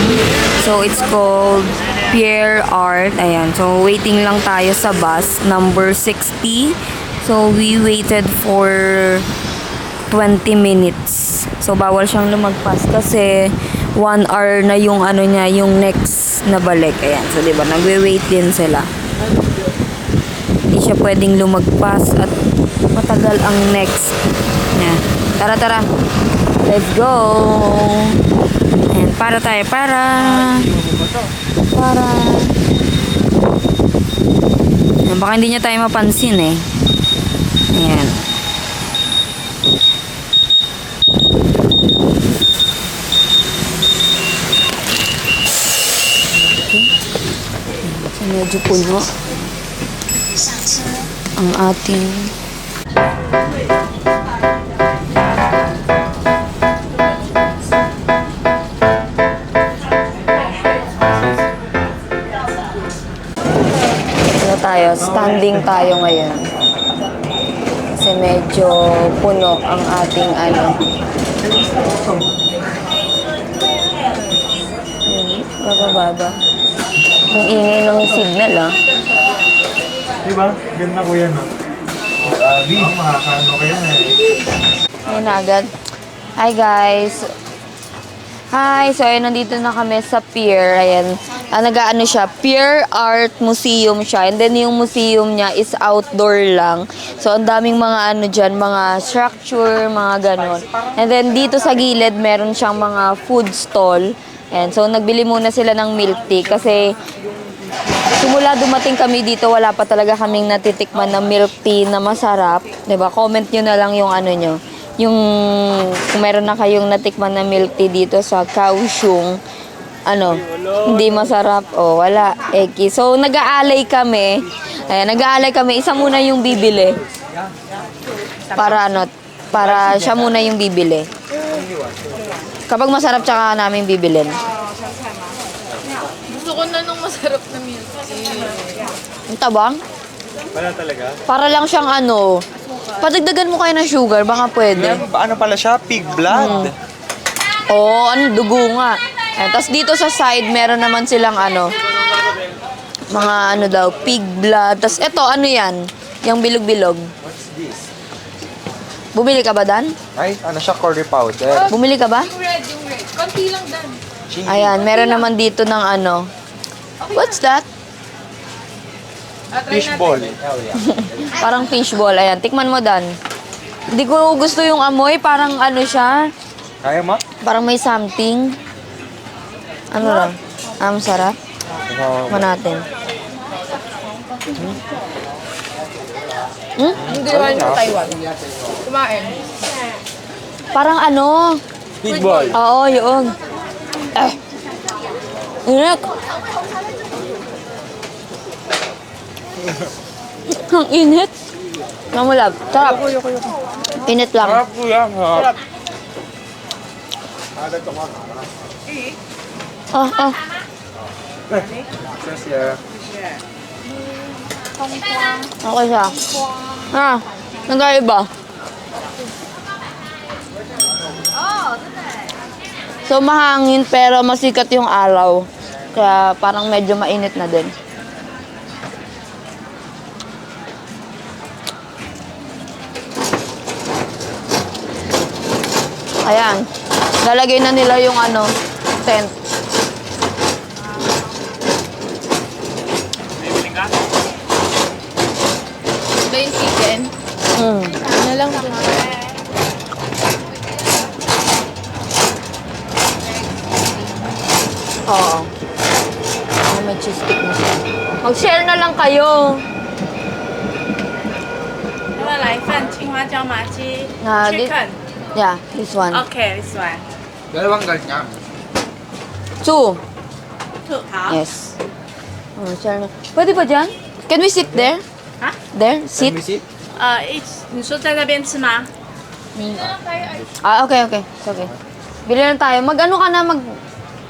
So it's called Pierre Art. Ayan. So waiting lang tayo sa bus number 60. So we waited for 20 minutes. So bawal siyang lumagpas kasi 1 hour na yung ano niya, yung next na balik. Ayan. So diba, nagwe-wait din sila. Hindi siya pwedeng lumagpas at matagal ang next. Yan. Tara, tara. Let's go. Ayan, para tayo. Para. Ayan, baka hindi niya tayo mapansin eh. Ayan. Okay. So, medyo puno ang ating ano tayo, standing tayo ngayon kasi medyo puno ang ating ano. Bababa. Ang ingay ng signal ah. Diba? Ganda ko yan, no? Makakaano ko yan eh. Ayun na agad. Hi guys. Hi. So ayun, nandito na kami sa pier. Ayan. Nag-ano siya, Pier Art Museum siya. And then yung museum niya is outdoor lang. So ang daming mga ano dyan, mga structure, mga ganon. And then dito sa gilid, meron siyang mga food stall. And so nagbili muna sila ng milk tea kasi simula dumating kami dito, wala pa talaga kaming natitikman na milk tea na masarap. 'Di ba? Comment nyo na lang yung ano nyo. Yung kung meron na kayong natikman na milk tea dito sa Kaohsiung, ano, hindi masarap. O, wala. Eki. So, nag-aalay kami. Ayan, nag-aalay kami. Isa muna yung bibili. Para ano, para siya muna yung bibili. Kapag masarap, tsaka namin bibilin. Gusto ko na nung masarap na milk tea. Ang tabang? Wala talaga? Para lang siyang ano, padagdagan mo kayo ng sugar, baka pwede. Ano pala siya? Pig blood? Oo, ano, dugo nga. Tapos dito sa side, meron naman silang ano, mga ano daw, pig blood. Tapos eto, ano yan? Yung bilog-bilog. What's this? Bumili ka ba, Dan? Ay, ano siya? Curry powder. Bumili ka ba? Yung red. Konti lang dan. Ayan, meron naman dito ng ano. What's that? Fish ball. Parang fishball. Ayan, tikman mo, Dan. Hindi ko gusto yung amoy. Parang ano siya. Kaya mo? Parang may something. Ano lang? Sarap. Tikman natin. Hindi naman yung Taiwan. Kumain. Parang ano. Pig ball. Oo, yun. Inek. Ang init. Namulab. Sarap. Init lang. Sarap po yan. Sarap. Ah. Siya. Okay siya. Nagkaiba. So, mahangin pero masikat yung araw. Kaya parang medyo mainit na din. Ayan. Lalagay na nila yung ano, tent. Ito yung chicken. Ano lang dun. Oo. May may cheese stick na siya. Mag-share na lang kayo. 要不要来一份青花椒麻鸡 Chicken. Yeah, this one. Okay, this one. Dalawang ganyan. 2. 2好。 Yes. Share na. Pwede ba dyan? Can we sit there? Ah? There? Sit?你说在那边吃吗？ Okay. It's okay. Bili lang tayo. Mag-ano ka na,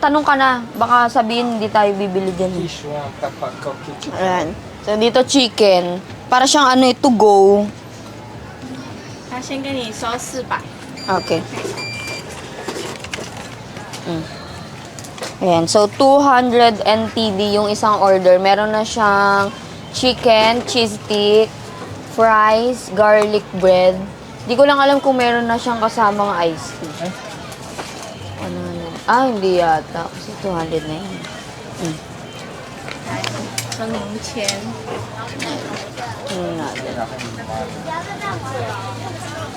tanong ka na. Baka sabihin hindi tayo bibili dyan. Fishwan, kapag cookie. Ayan. So, dito chicken. Para siyang ano to go. 他先跟你收400。 Okay. Ayan. So, 200 NTD yung isang order. Meron na siyang chicken, cheese stick, fries, garlic bread. Di ko lang alam kung meron na siyang kasamang iced tea. Ano? Hindi yata. Kasi 200 na yun. 生浓钱。 Tingnan natin.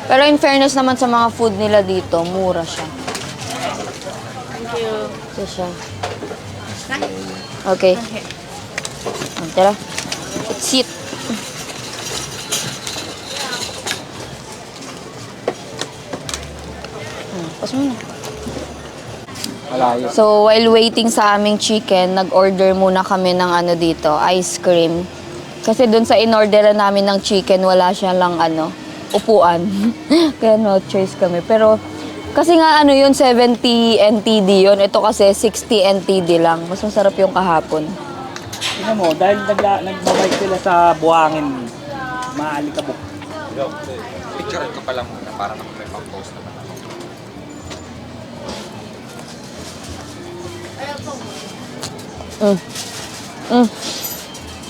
Pero in fairness naman sa mga food nila dito, mura siya. Thank you。 Ito siya. 来。 Okay. Okay. Tara. Let's sit. Pas mo na. Malayo. So, while waiting sa aming chicken, nag-order muna kami ng ano dito, ice cream. Kasi dun sa in-orderan namin ng chicken, wala siya lang ano, upuan. Kaya no choice kami. Pero, kasi nga ano yun, 70 NTD yun. Ito kasi 60 NTD lang. Mas masarap yung kahapon. Tingnan mo, dahil nagbabike sila sa buhangin, maalikabok. Picture ko pa lang muna para may pang-post naman ako.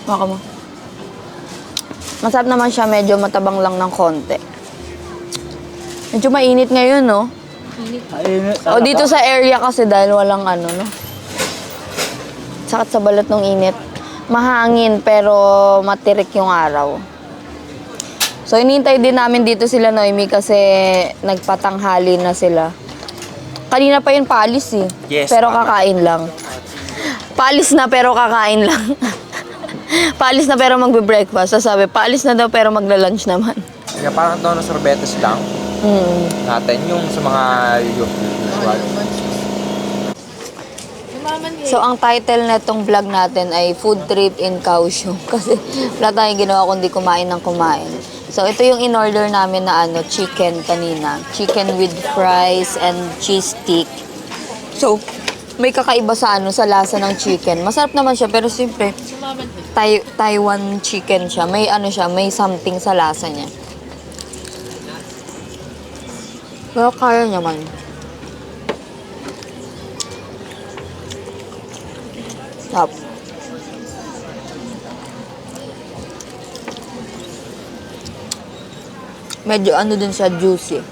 Baka mo. Masarap naman siya, medyo matabang lang ng konti. Medyo mainit ngayon, no? O dito sa area kasi dahil walang ano, no? Sakit sa balat ng init. Mahangin pero matirik yung araw. So, inintay din namin dito sila Noemi kasi nagpatanghali na sila. Kanina pa yun paalis eh. Yes, pero tama. kakain lang. Paalis na pero kakain lang. Paalis na pero magbe-breakfast. So, sabi, paalis na daw pero magla-lunch naman. Kaya parang doon ng sorbetes lang natin yung sa mga usual. So, ang title na itong vlog natin ay Food Trip in Kaohsiung. Kasi wala tayong ginawa kundi kumain ng kumain. So, ito yung in-order namin na ano, chicken kanina. Chicken with fries and cheese stick. So, may kakaiba sa ano, sa lasa ng chicken. Masarap naman siya, pero siyempre, Taiwan chicken siya. May ano siya, may something sa lasa niya. Pero kaya naman. Stop. Medyo ano din siya, juicy.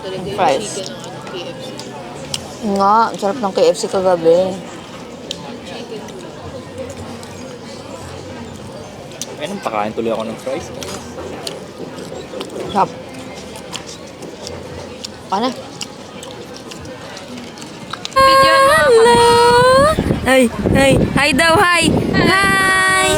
Yung fries. Nga, ang sarap ng KFC kagabi. Ayun, pakain tuloy ako ng fries. Sarap. Paano? Hi, hi. Hi daw, hi. Hi.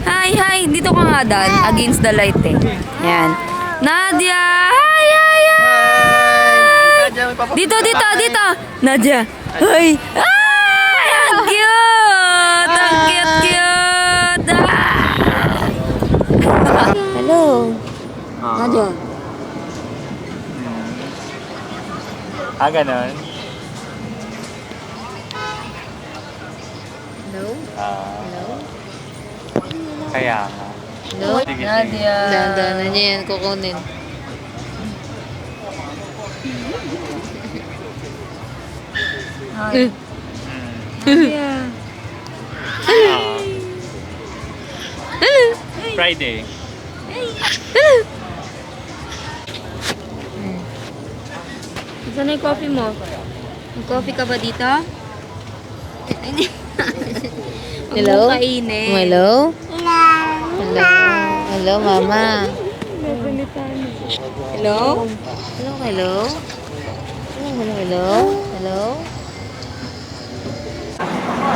Hi, hi. Dito ka nga, Dan. Against the light eh. Yan. Nadia! Hi, hi, hi! Dito, dito, dito. Nadia. Hi. Ay, ang cute! Ang cute, cute! Ah! Hello. Nadia. Ganon. Hello? Hello? Kaya nga. Hello? Sige, Nadia. Dahan-dahanan niya yan kukunin. Hi. Friday. Saan na yung coffee mo? May coffee ka ba dito? Hello? Huwag mong kainin. Hello? Hello? Hello, mama. Hello? Hello, hello? Hello, hello, hello? Hello?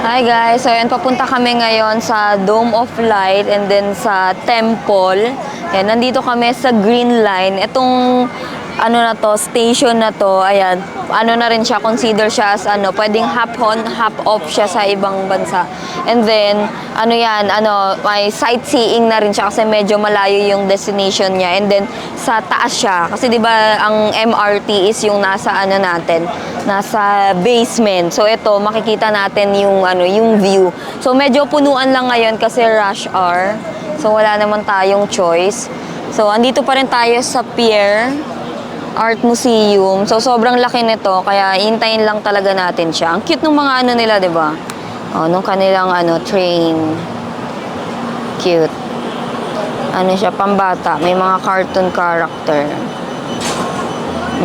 Hi guys, so yan, papunta kami ngayon sa Dome of Light and then sa Temple. Yan, nandito kami sa Green Line. Itong ano na to, station na to, ayan, ano na rin siya, consider siya as ano, pwedeng hop on, hop off siya sa ibang bansa. And then, ano yan, ano, may sightseeing na rin siya kasi medyo malayo yung destination niya. And then, sa taas siya. Kasi di ba ang MRT is yung nasa ano natin, nasa basement. So, ito, makikita natin yung, ano, yung view. So, medyo punuan lang ngayon kasi rush hour. So, wala naman tayong choice. So, andito pa rin tayo sa pier. Art Museum. So, sobrang laki nito. Kaya, hintayin lang talaga natin siya. Ang cute ng mga ano nila, di ba? Oh, nung kanilang ano, train. Cute. Ano siya, pambata. May mga cartoon character.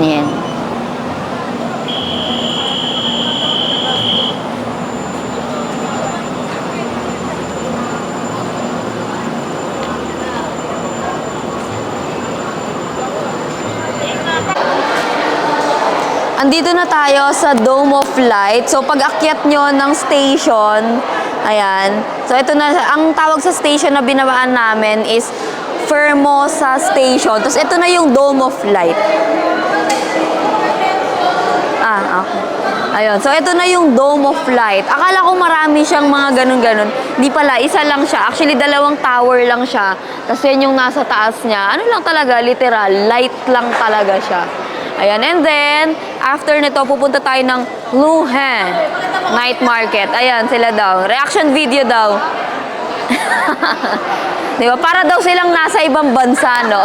Yan. Andito na tayo sa Dome of Light. So, pag akyat nyo ng station, ayan. So, ito na, ang tawag sa station na binabaan namin is Formosa Station. Tapos, ito na yung Dome of Light. Okay. Ayun. So, ito na yung Dome of Light. Akala ko marami siyang mga ganun-ganun. Hindi pala, isa lang siya. Actually, 2 tower lang siya. Tapos, yan yung nasa taas niya. Ano lang talaga, literal, light lang talaga siya. Ayan, and then, after nito, pupunta tayo ng Luhe Night Market. Ayan, sila daw. Reaction video daw. Di ba? Para daw silang nasa ibang bansa, no?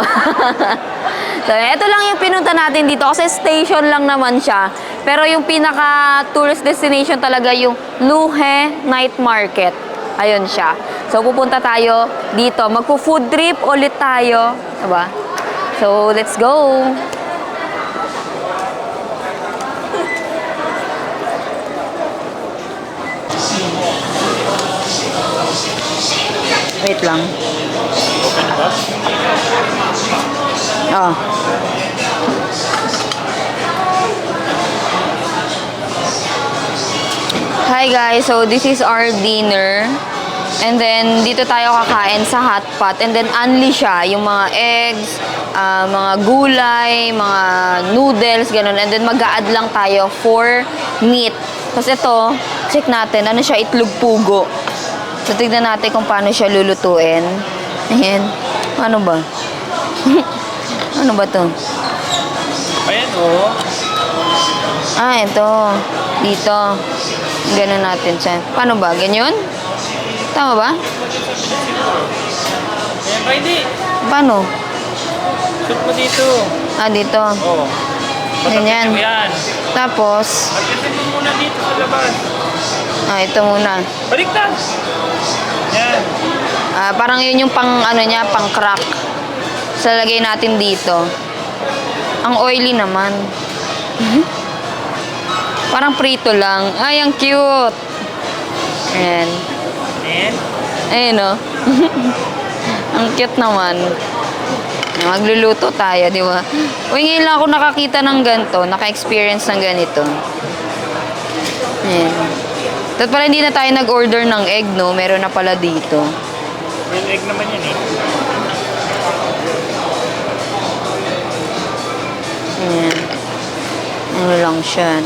So, ito lang yung pinunta natin dito kasi station lang naman siya. Pero yung pinaka-tourist destination talaga yung Luhe Night Market. Ayun siya. So, pupunta tayo dito. Magpo-food trip ulit tayo. Diba? So, let's go! Wait lang. Oh. Hi guys, so this is our dinner. And then, dito tayo kakain sa hot pot. And then, only siya. Yung mga eggs, mga gulay, mga noodles, ganun. And then, mag-a-add lang tayo for meat. Tapos ito, check natin. Ano siya? Itlog pugo. So, tignan natin kung paano siya lulutuin. Ayan. Ano ba? Ano ba to? Ayan, oh. Ito. Dito. Ganun natin siya. Paano ba? Ganyan? Tama ba? Ayan, pwede. Paano? Shoot mo dito. Dito. Oo. Ganyan. Mo yan. Tapos, Pagkasin mo muna dito sa labas. ito muna. Baliktad. Yan. Parang yun yung pang, ano niya, pang crack. So, lagay natin dito. Ang oily naman. Parang prito lang. Ay, ang cute. Ayan. And? Ayun, oh. Ang cute naman. Magluluto tayo, di ba? Uy, ngayon lang ako nakakita ng ganito. Naka-experience ng ganito. Ayan. Tapos pala hindi na tayo nag-order ng egg, no? Meron na pala dito. Real egg naman yan eh. Ayan. Ano lang siya.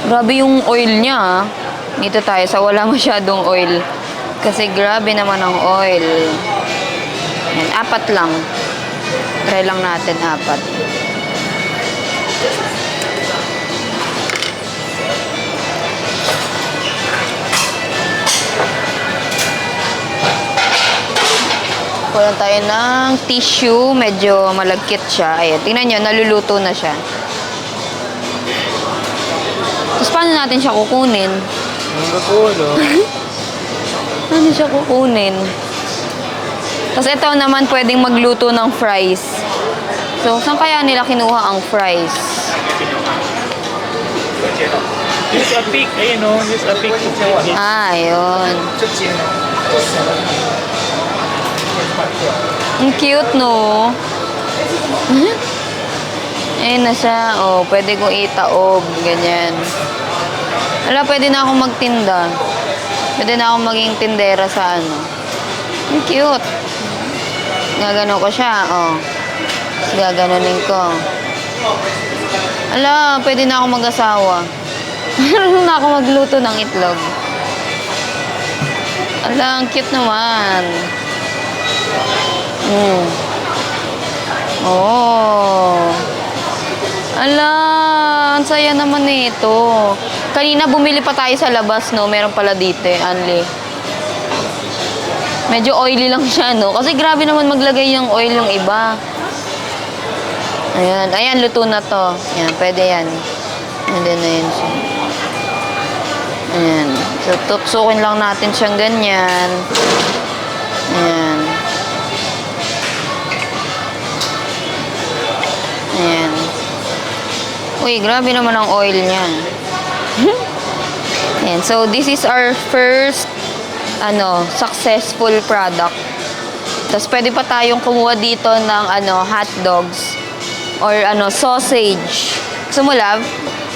Grabe yung oil niya, ah. Dito tayo sa wala masyadong oil. Kasi grabe naman ang oil. Ayan, 4 lang. Try lang natin 4. Kulang tayo ng tissue. Medyo malagkit siya. Ayan, tingnan nyo, naluluto na siya. Tapos paano natin siya kukunin? Ang gapulo. Paano siya kukunin? Tapos ito naman pwedeng magluto ng fries. So, saan kaya nila kinuha ang fries? Use a pick. Ayun o. Use a pick. Ayun. Ang cute, no? Hmm? Ayun na siya. Oh, pwede kong itaob. Ganyan. Wala, pwede na akong magtinda. Pwede na akong maging tindera sa ano. Ang cute. Gagano ko siya, oh. Gaganunin ko. Ala, pwede na akong mag-asawa. Marunong na ako magluto ng itlog. Ala, ang cute naman. Oh. Ala, ang saya naman nito. Kanina bumili pa tayo sa labas, no? Meron pala dito, Anli. Medyo oily lang siya, no? Kasi grabe naman maglagay ng oil yung iba. Ayan, ayan, luto na to. Ayan, pwede yan. And then, ayan siya. Ayan. So, tuksukin lang natin siyang ganyan. Ayan. Ayan. Uy, grabe naman ang oil niya. Ayan. So, this is our first successful product. Tapos, pwede pa tayong kumuha dito ng hot dogs or sausage. Gusto mo, love?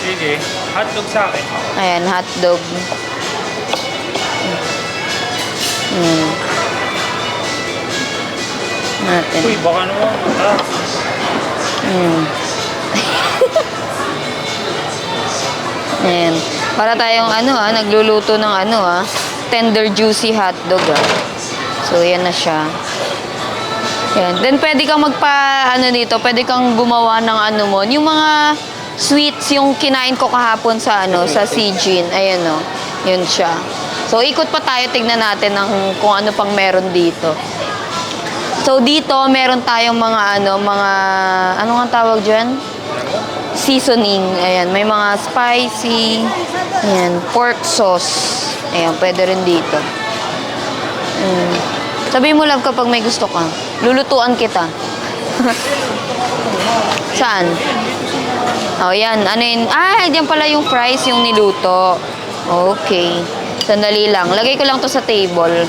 Sige. Hotdog sa akin. Ayan, hot dog. Natin. Uy, baka naman. Ayan. Para tayong nagluluto ng tender juicy hotdog. So, yan na siya. Ayan. Then, pwede kang dito, pwede kang gumawa ng yung mga sweets yung kinain ko kahapon sa sa Sijin. Ayan yun siya. So, ikot pa tayo, tignan natin kung ano pang meron dito. So, dito, meron tayong mga ano nga tawag dyan? Seasoning. Ayan, may mga spicy. Ayan, pork sauce. Ayan, pwede rin dito. Sabihin mo, love, kapag may gusto ka. Lulutuan kita. Saan? Oh, yan. Ano yun? Diyan pala yung fries yung niluto. Okay. Sandali lang. Lagay ko lang to sa table.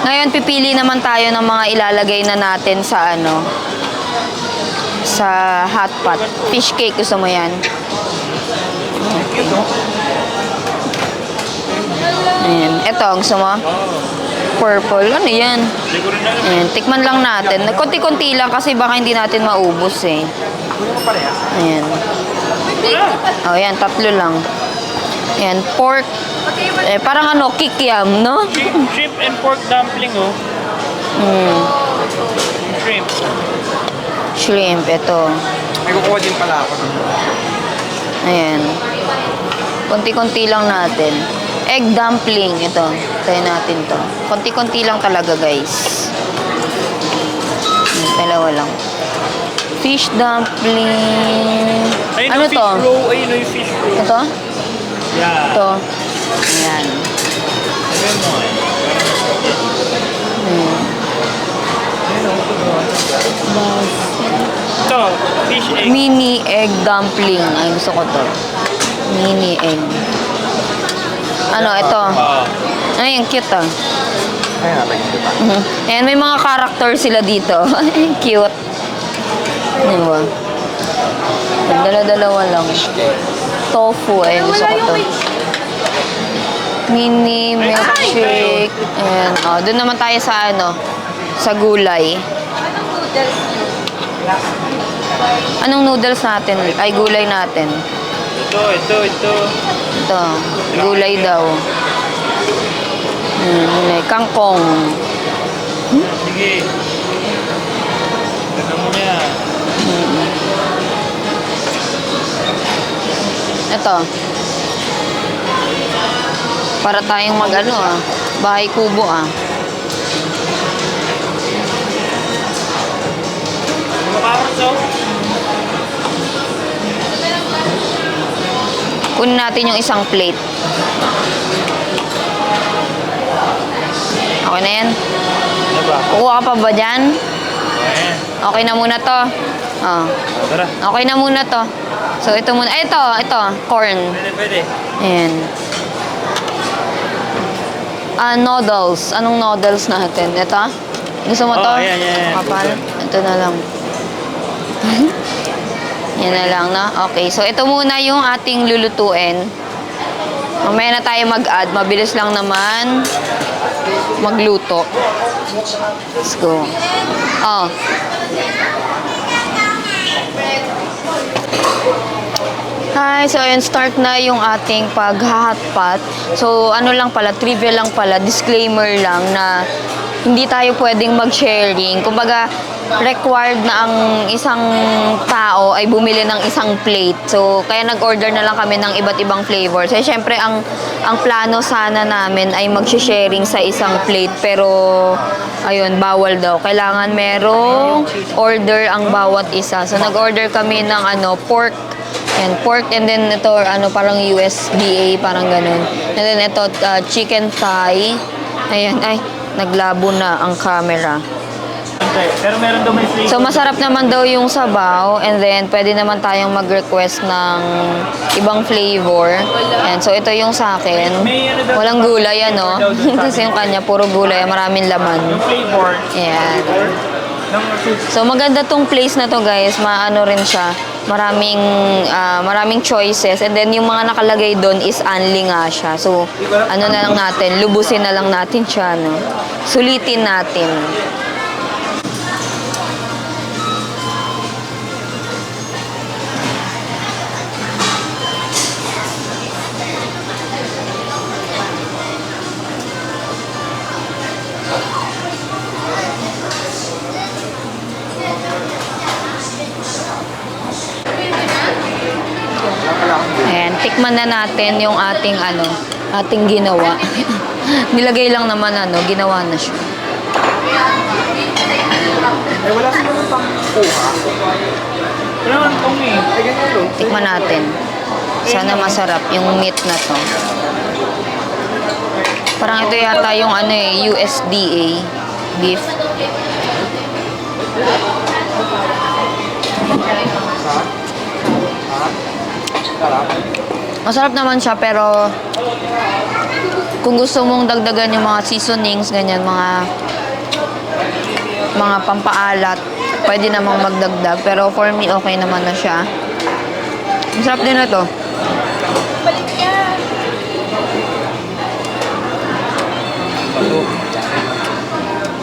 Ngayon, pipili naman tayo ng mga ilalagay na natin sa sa hot pot. Fish cake, gusto mo yan? Ayan. Ito, gusto mo? Purple. Ano yan? Ayan. Tikman lang natin. Konti-konti lang kasi baka hindi natin maubos eh. Ayan. Oh, yan. 3 lang. Ayan. Pork. Parang kikiam, no? Shrimp and pork dumpling, oh. Shrimp. Shrimp. Ito. May kukuha din pala ako. Ayan. Konti-konti lang natin. Egg dumpling. Ito. Tayo natin to. Konti-konti lang talaga, guys. Dalawa lang. Fish dumpling. Ayun Ano yung to? fish roll. Ayun yung fish roll. Ito? Yeah. Ito. Ayan. Ayun mo eh. Ito, fish egg. Mini egg dumpling. Ay, gusto ko to. Mini egg. Ito? Ay, ang cute ah. Ayun natin yung diba? Ayan, may mga character sila dito. Cute. Diba? Dala-dalawa lang. Tofu, ay gusto ko to. Mini milkshake. Ayan, doon naman tayo sa sa gulay. Anong noodles natin? Ay, gulay natin. Ito. Ito, gulay daw. Gulay, kangkong. Sige. Ganda mo niya. Ito. Para tayong bahay kubo Carrots, oh. Kunin natin yung isang plate. Okay na yan? Ano ba? Kukuha ka pa ba dyan? Ayan. Okay na muna to. Tara. Okay na muna to. So, ito muna. Ay, ito. Corn. Pwede. Ayan. Noodles. Anong noodles natin? Ito? Gusto mo to? Oh, yan. Kapal? Ito na lang. Yan na lang, no? Okay, so ito muna yung ating lulutuin. Mamaya na tayo mag-add. Mabilis lang naman magluto. Let's go. Oh. Hi, so ayun, start na yung ating pag-hotpot. So ano lang pala, trivia lang pala, disclaimer lang na hindi tayo pwedeng mag-sharing. Kumbaga, required na ang isang tao ay bumili ng isang plate. So, kaya nag-order na lang kami ng iba't ibang flavors. So, syempre, ang plano sana namin ay mag-sharing sa isang plate. Pero, ayun, bawal daw. Kailangan merong order ang bawat isa. So, nag-order kami ng pork. And pork, and then ito, parang USDA, parang ganun. And then ito, chicken thigh. Ayan, ay, naglabo na ang camera. Pero meron daw may flavor. So, masarap naman daw yung sabaw. And then, pwede naman tayong mag-request ng ibang flavor. And so, ito yung sa akin. Walang gulay, Kasi yung kanya, puro gulay. Maraming laman. Yung flavor. Ayan. Ng soup. So, maganda tong place na to, guys. Maano rin siya. Maraming choices. And then, yung mga nakalagay doon is only nga siya. So, ano na lang natin, lubusin na lang natin siya, no? Sulitin natin. Ayan, tikman na natin yung ating ating ginawa. Nilagay lang naman ginawa na siya. Eh, wala sila ng pang-kuha. Wala naman itong Tikman natin. Sana masarap yung meat na to. Parang ito yata yung USDA beef. Masarap naman siya, pero kung gusto mong dagdagan yung mga seasonings, ganyan, mga pampaalat, pwede namang magdagdag. Pero for me, okay naman na siya. Masarap din na to.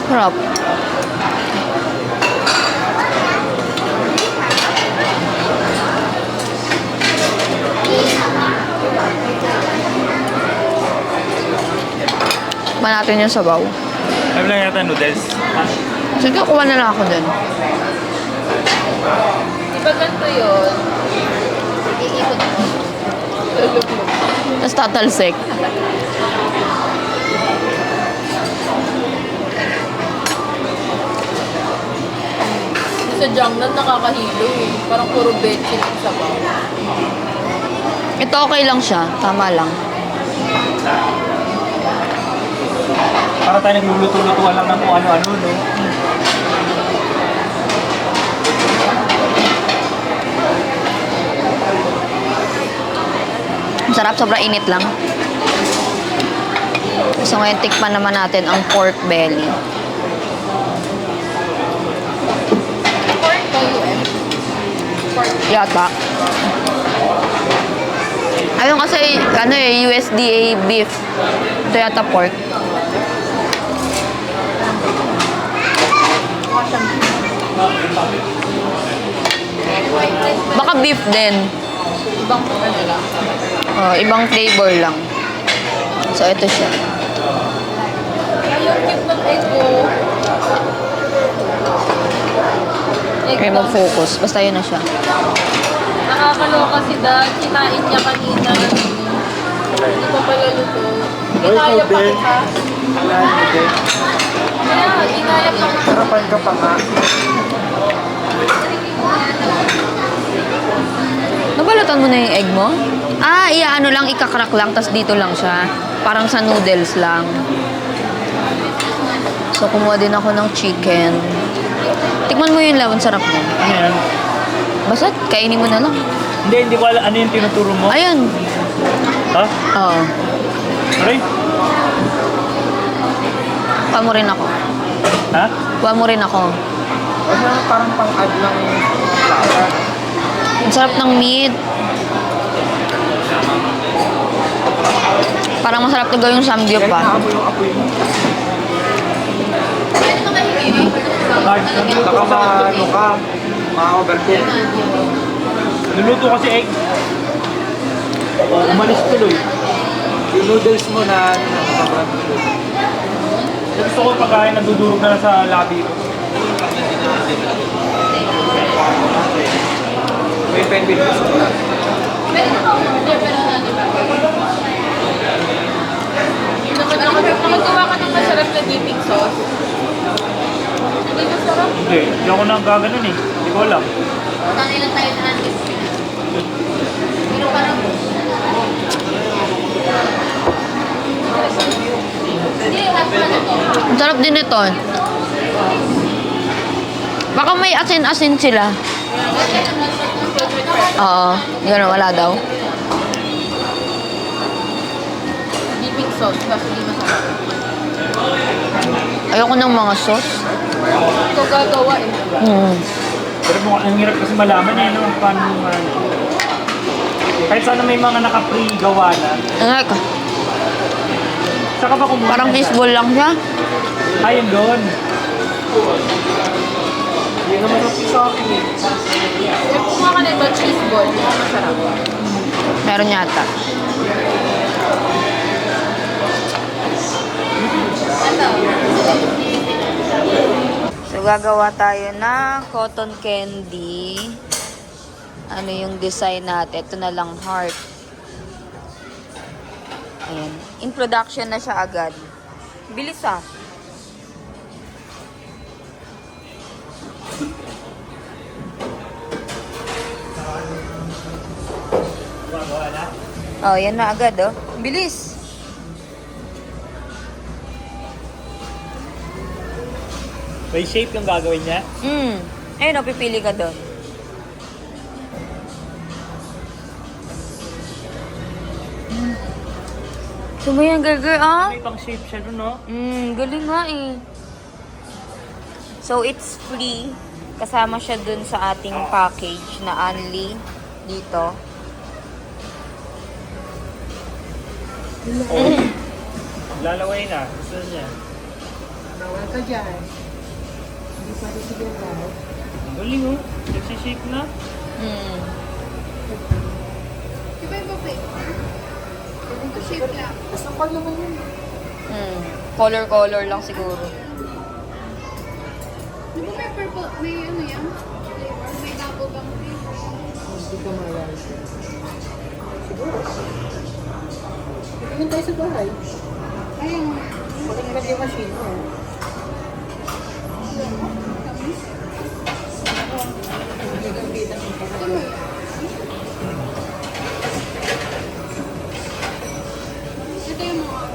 Sarap. Tikman natin yung sabaw. Sabi lang yata noodles. Sige, kuha na lang ako dun. Diba ganito yun? Iikot mo. Tapos tatalsik. Sa Jiangnan nakakahilo eh. Parang puro betchin ang sabaw. Ito okay lang siya. Tama lang. Para tayo nagluluto-lutuan lang ng kung ano-ano, no? Masarap, sobrang init lang. So ngayon, tikman naman natin ang pork belly. Pork to US. Pork. Yata. Ayun kasi, USDA beef. Ito yata pork. Baka beef din. Ibang ano lang. Oh, ibang flavor lang. So, ito siya. Ayun, cute ng egg ko. Okay, mag-focus. Basta yun na siya. Nakakaloka si Dad. Kinain niya kanina. Hindi pa pala luto. Inaya pa kita. Kaya, inaya pa kita. Sarapan ka pa nga. Nabalatan mo na yung egg mo? Ah, lang, ikakrak lang, tas dito lang siya. Parang sa noodles lang. So, kumuha din ako ng chicken. Tikman mo yung lawan, sarap mo. Ayan. Basta, kainin mo na lang. Hindi ko alam ano yung tinuturo mo. Ayun. Ha? Oo. Aray? Pa mo rin ako. Ha? Kuha mo rin ako. Ano parang pang-add ng flour. Ang sarap ng meat. Parang masarap to gawing samgyup Kahit pa. nakamo yung apoy mo. Large Baka maano ka, ma-overcook. Luluto kasi egg. Umalis tuloy. Yung noodles mo na sobrang noodles. Gusto ko pagkain nadudurog na sa labi ko. May penguin gusto ko. Nakagawa ka ng masarap na dipping sauce. Hindi masarap. Hindi ako nang gaganon eh. Hindi ko alam. Sanay lang tayo sa handis. Pero parang... Hindi, hot pa na to. Ang sarap din ito. Baka may asin-asin sila. Oo. Hindi ko na wala daw. Dipping sauce, kasi hindi masarap. Ayoko ng mga sauce. Ito gagawa eh. Pero ang hirap kasi malaman eh, no? Paano naman. Kahit sana may mga naka-free gawa na. Ang Saka ba kumuha? parang fishball lang siya. Ayun doon. Hindi naman ang sa akin eh. Kung kumuha ka nito, cheese ball, hindi ko masarap. Meron yata. So, gagawa tayo ng cotton candy. Ano yung design natin? Ito na lang, heart. Ayan. In production na siya agad. Bilis ah. Oh, yan na agad oh. Bilis. May shape yung gagawin niya. Ayun oh, pipili ka doon. Sumayan, girl, ah. May pang shape siya doon, no? Galing nga eh. So, it's free. Kasama siya dun sa ating package na only dito. Lalaway na. Gusto niya. Bawal ka dyan. Hindi pa rin siguro. Ang galing, oh. Nagsishape na. Mm. Diba yung buffet? Ito shape lang. Basta pag naman yun. Color lang siguro. Di ba may purple, may ano yan? Flavor, may double gum flavor. Hindi ka malala. Siguro. Tingin tayo sa bahay. Ayun. Pag nilagay yung machine mo. Gagamitan mo pa. Ito yung mga...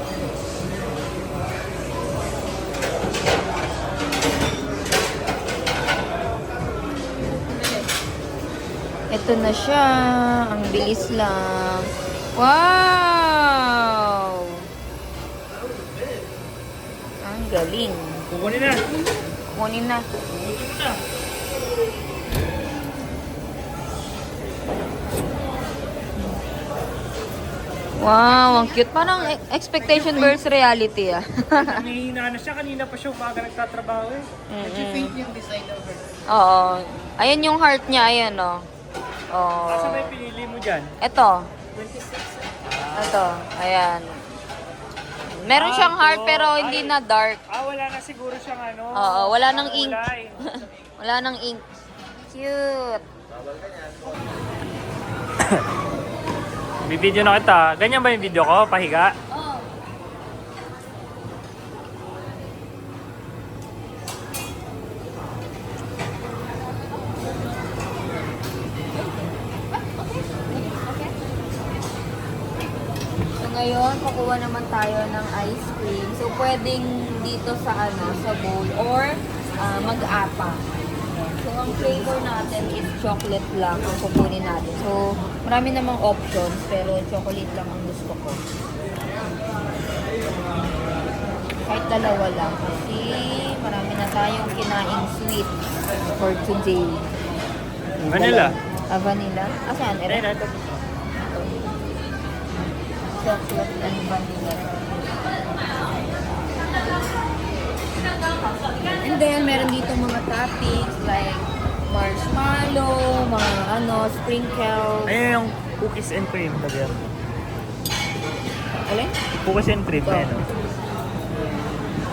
Ito na siya. Ang bilis lang. Wow! Ang galing. Kukunin na. Kunin na. Kukunin na. Wow, ang cute. Parang expectation versus reality ah. Nangihina na siya. Kanina pa siya umaga nagtatrabaho eh. Nag-faint yung design of her. Oo. Ayan yung heart niya. Ayan oh. Oh. Asa may pinili mo dyan? Ito. Ito. Ayan. Meron siyang heart pero hindi na dark. Wala na siguro siyang ano. Oo, wala nang ink. kulay. Wala nang ink. Cute. Bibideo na kita. Ganyan ba yung video ko? Pahiga? So ngayon, kukuha naman tayo ng ice cream. So pwedeng dito sa sa bowl or mag-apa. So ang flavor natin is chocolate lang ang kukunin natin. So marami namang options pero chocolate lang ang gusto ko. Kahit dalawa lang kasi marami tayong kinaing sweet for today. Vanilla. Vanilla? Asan? Ito. Chocolate and vanilla. And then, meron dito mga toppings like marshmallow, mga sprinkles. Ayun yung cookies and cream. Lagyan. Alin? Cookies and cream. Ayun.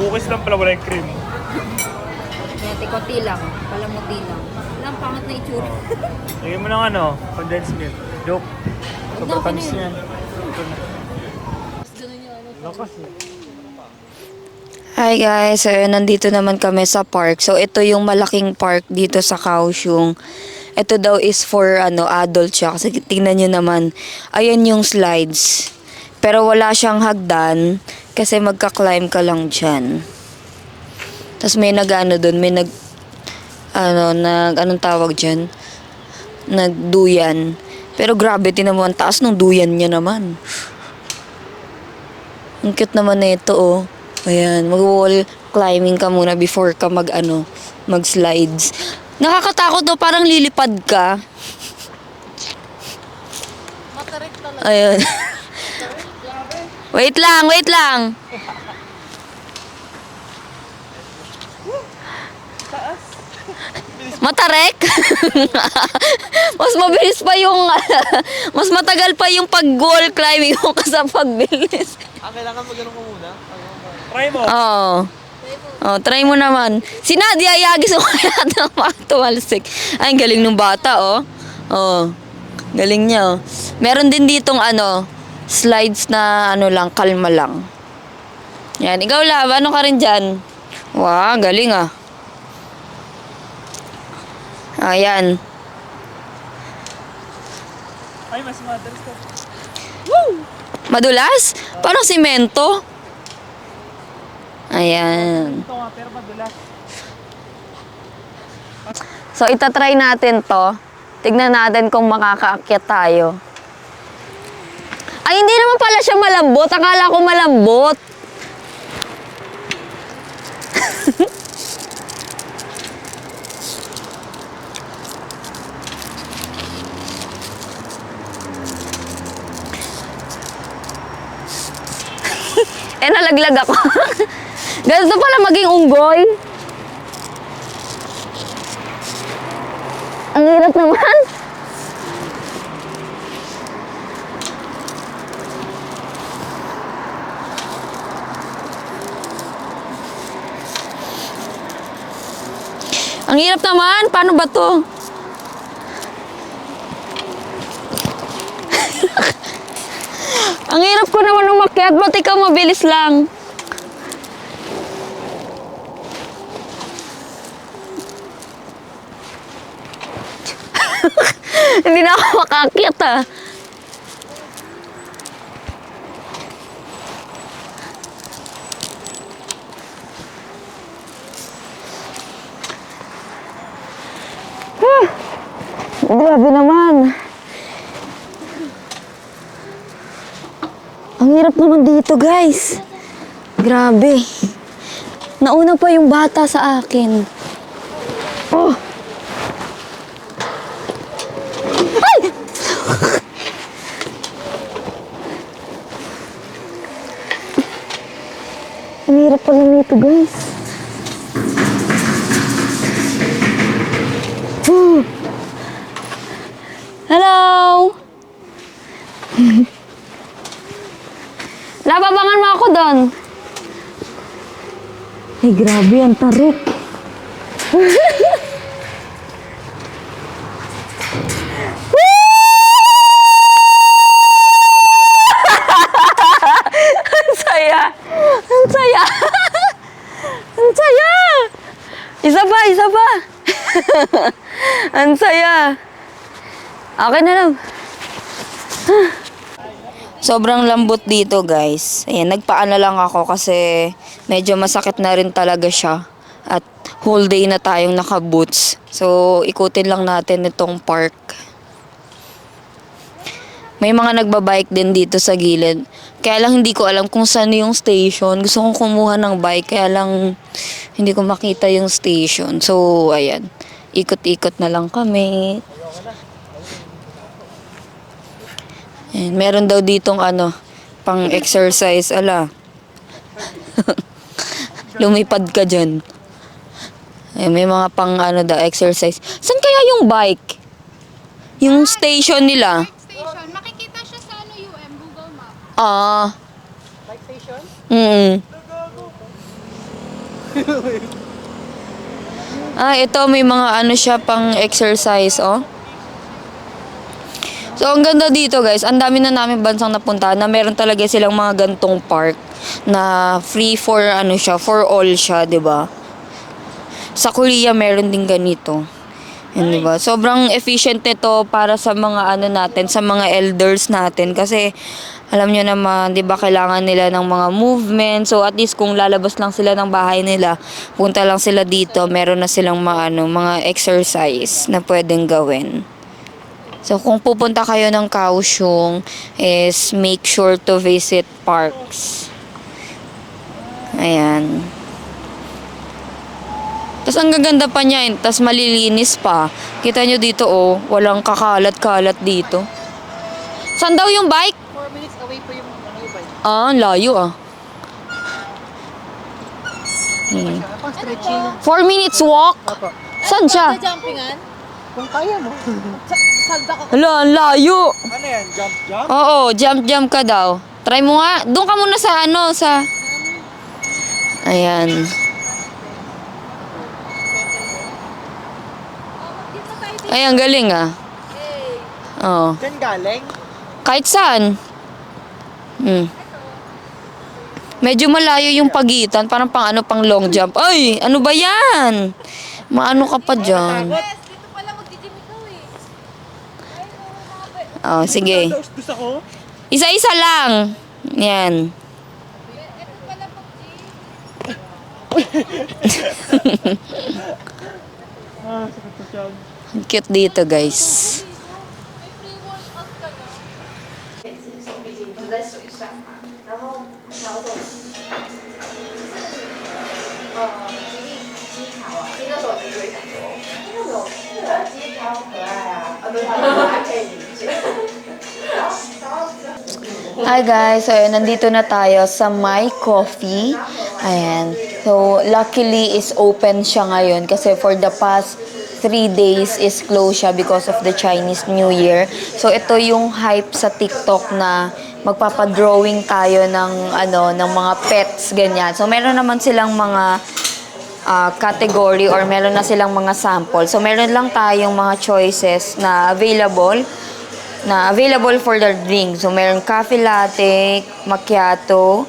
Cookies lang pala, wala yung cream. Yan, konti lang. Palamuti lang. Walang pangat na itsura. Lagyan mo ng condensed milk. Joke. Sobrang tamis niyan. Lakas eh. Hi guys, so nandito naman kami sa park. So ito yung malaking park dito sa Kaohsiung. Ito daw is for adult siya kasi tingnan niyo naman. Ayan yung slides. Pero wala siyang hagdan kasi magka-climb ka lang diyan. Tapos may doon, may anong tawag diyan? Nagduyan. Pero grabe din naman taas ng duyan niya naman. Ang cute naman na ito oh. Ayan, mag-wall climbing ka muna before ka mag-slides. Nakakatakot daw, parang lilipad ka. Matarik talaga. Ayan. Wait lang. Matarek? Mas mabilis pa yung mas matagal pa yung pag-wall climbing ko sa pagbilis. Kailangan mag-ano ko muna? Try mo. Oo. Oh, try mo naman. Si Nadia Yagis mo kaya na makatumalsik. Ay, galing ng bata, oh. Oh. Galing niya, oh. Meron din ditong slides na lang, kalma lang. Yan, ikaw Lab, ano ka rin dyan? Wow, galing ah. Ayan. Ay, mas madalas to. Madulas? Parang simento. Ayan. Ito nga, pero madulas. So, itatry natin to. Tignan natin kung makakaakyat tayo. Ay, hindi naman pala siya malambot. Akala ko malambot. Nalaglag ako. Ganito pala maging unggoy. Ang hirap naman. Ang hirap naman. Paano ba to? Ang hirap ko naman umakyat. Ba't ikaw mabilis lang? Hindi na ako makaakyat ah. Grabe naman. Ang hirap naman dito, guys. Grabe. Nauna pa yung bata sa akin. Oh! Ay! Ang hirap pala nito, guys. Hello! Nababangan mo ako doon. Ay, grabe, ang tarik. Ang saya. Ang saya. Ang saya. Isa pa. Ang saya. Okay na lang. Sobrang lambot dito, guys. Ayan, nagpaana lang ako kasi medyo masakit na rin talaga siya. At whole day na tayong naka-boots. So, ikutin lang natin itong park. May mga nagbabike din dito sa gilid. Kaya lang hindi ko alam kung saan yung station. Gusto kong kumuha ng bike, kaya lang hindi ko makita yung station. So, ayan. Ikot-ikot na lang kami. Ayan, meron daw ditong pang exercise. Ala. Lumipad ka dyan. Ayan, may mga pang daw exercise. Saan kaya yung bike? Yung station nila? Station. Makikita siya sa UM, Google Map. Ah. Bike station? Ito may mga siya pang exercise, oh. So, ang ganda dito, guys. Ang dami na namin bansang napuntahan na meron talaga silang mga gantong park na free for siya, for all siya, 'di ba? Sa Korea meron din ganito. Yan, 'di ba? Sobrang efficient nito para sa mga natin, sa mga elders natin kasi alam nyo naman, 'di ba, kailangan nila ng mga movement. So at least kung lalabas lang sila ng bahay nila, punta lang sila dito, meron na silang mga exercise na pwedeng gawin. So kung pupunta kayo ng Kaohsiung, is make sure to visit parks. Ayan. Tapos ang gaganda pa niya, tapos malilinis pa. Kita nyo dito, oh, walang kakalat-kalat dito. Saan daw yung bike? 4 minutes away po yung bike. Ang layo ah. Pang stretching. 4 minutes walk? Opo. Saan siya? Jumpingan? Kung kaya mo. Salda ka. Hala, ang layo. Ano yan? Jump? Oo, jump ka daw. Try mo nga. Doon ka muna sa Ayan. Ay, ang galing ah. Oo. Diyan galing? Kahit saan. Medyo malayo yung pagitan. Parang pang long jump. Ay, ano ba yan? Maano ka pa dyan? Dito pala mag-gym ikaw eh. Oh, sige. Gusto ko? Isa-isa lang. Yan. Ang cute dito, guys. Hi guys, so nandito na tayo sa My Coffee. Ayan. So luckily is open siya ngayon kasi for the past 3 days is closed siya because of the Chinese New Year. So ito yung hype sa TikTok na magpapadrawing tayo ng ng mga pets ganyan. So meron naman silang mga category or meron na silang mga sample. So meron lang tayong mga choices na available for the drink. So, meron coffee latte, macchiato,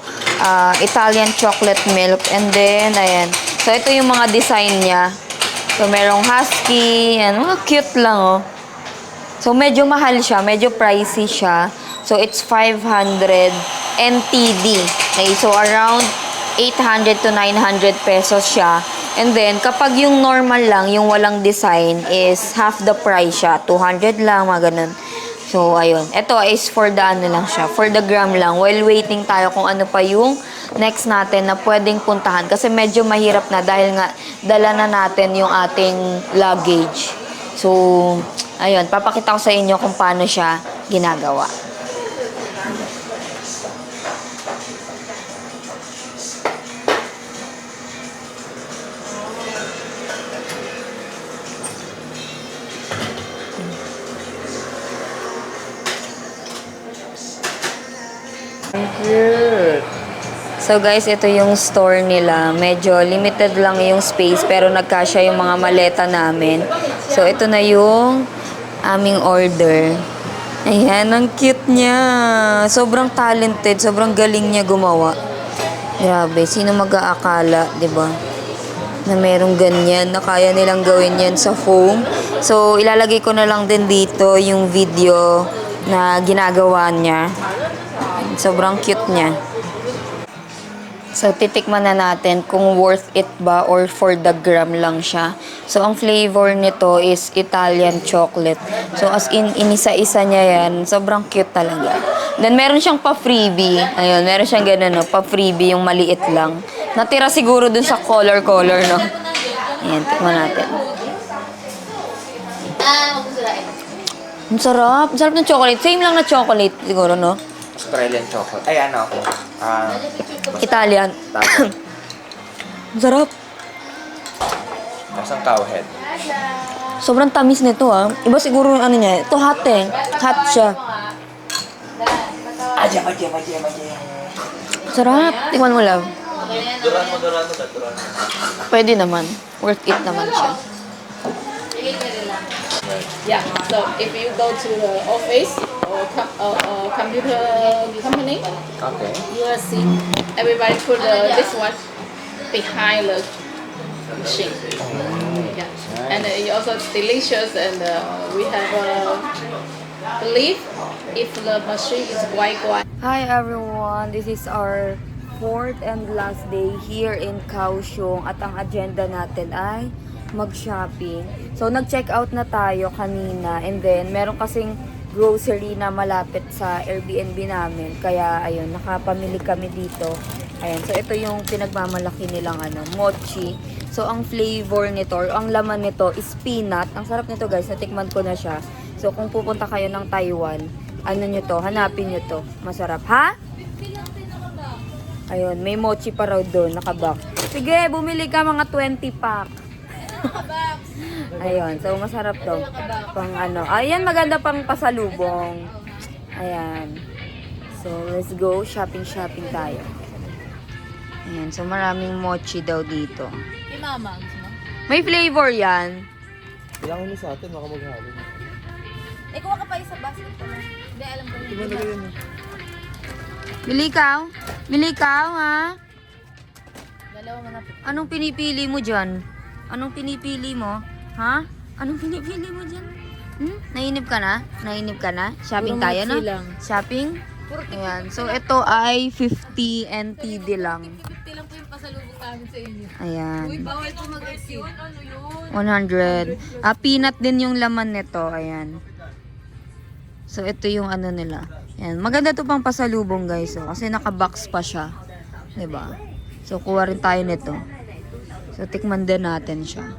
Italian chocolate milk, and then, ayan. So, ito yung mga design niya. So, merong husky, yan. Mga cute lang, oh. So, medyo mahal siya, medyo pricey siya. So, it's 500 NTD. Okay, so around 800 to 900 pesos siya. And then, kapag yung normal lang, yung walang design, is half the price siya. 200 lang, mga ganun. So, ayun. Ito is for the lang siya. For the gram lang. While waiting tayo kung ano pa yung next natin na pwedeng puntahan. Kasi medyo mahirap na dahil nga dala na natin yung ating luggage. So, ayun. Papakita ko sa inyo kung paano siya ginagawa. Cute. So guys, ito yung store nila. Medyo limited lang yung space pero nagkasya yung mga maleta namin. So ito na yung aming order. Ayan, ang cute niya. Sobrang talented, sobrang galing niya gumawa. Grabe, sino mag-aakala, 'di ba? Na merong ganyan, na kaya nilang gawin yan sa foam. So ilalagay ko na lang din dito yung video na ginagawa niya. Sobrang cute niya. So, titikman na natin kung worth it ba or for the gram lang siya. So, ang flavor nito is Italian chocolate. So, as in, inisa-isa niya yan. Sobrang cute talaga. Then, meron siyang pa-freebie. Ayun, meron siyang ganun, no? Pa-freebie, yung maliit lang. Natira siguro dun sa color-color, no? Ayan, tikman natin. Ang sarap. Ang sarap ng chocolate. Same lang na chocolate, siguro, no? Australian chocolate. Ay, ano? Italian. Ang sarap. Masang cowhead. Sobrang tamis nito, ah. Iba siguro yung ano niya. Ito hot eh. Hot siya. Aja. Sarap. Tikman mo, love. Pwede naman. Worth it naman siya. Yeah, so if you go to the office or computer company, Okay. you will see everybody put this one behind the machine. Yeah, and it also delicious, and we have believe if the machine is quite. Hi everyone, this is our fourth and last day here in Kaohsiung at ang agenda natin ay mag-shopping. So nag-check out na tayo kanina and then meron kasing grocery na malapit sa Airbnb namin kaya ayun, nakapamili kami dito. Ayun, so ito yung pinagmamalaki nilang mochi. So ang flavor nito or ang laman nito is peanut. Ang sarap nito guys, natikman ko na siya. So kung pupunta kayo ng Taiwan, ano nyo to, hanapin nyo to. Masarap, ha? Ayun, may mochi pa raw doon, nakabox. Sige, bumili ka mga 20 pack. Ayun, so masarap to. Pang ayan, maganda pang pasalubong. Ayan. So, let's go. Shopping tayo. Ayan, so maraming mochi daw dito. Mama, May flavor yan. Kailangan mo sa atin, baka maghalo. kuha ka pa isa basket ko na. Hindi, alam ko Diba na ganyan eh? Bili ka, ha? dalawa man na. Anong pinipili mo dyan? Anong pinipili mo? Ha? Anong pinipili mo dyan? Nainip ka na? Shopping Puro tayo, no? mochi lang. Shopping? Ayan. So, ito ay 50 NTD lang. 50 lang po yung pasalubong namin sa inyo. Ayan. Bawal po mag-exceed. 100. Peanut din yung laman nito. Ayan. So, ito yung nila. Ayan. Maganda to pang pasalubong, guys. So, kasi naka-box pa siya. 'Di ba? So, kuha rin tayo nito. So, tikman din natin siya.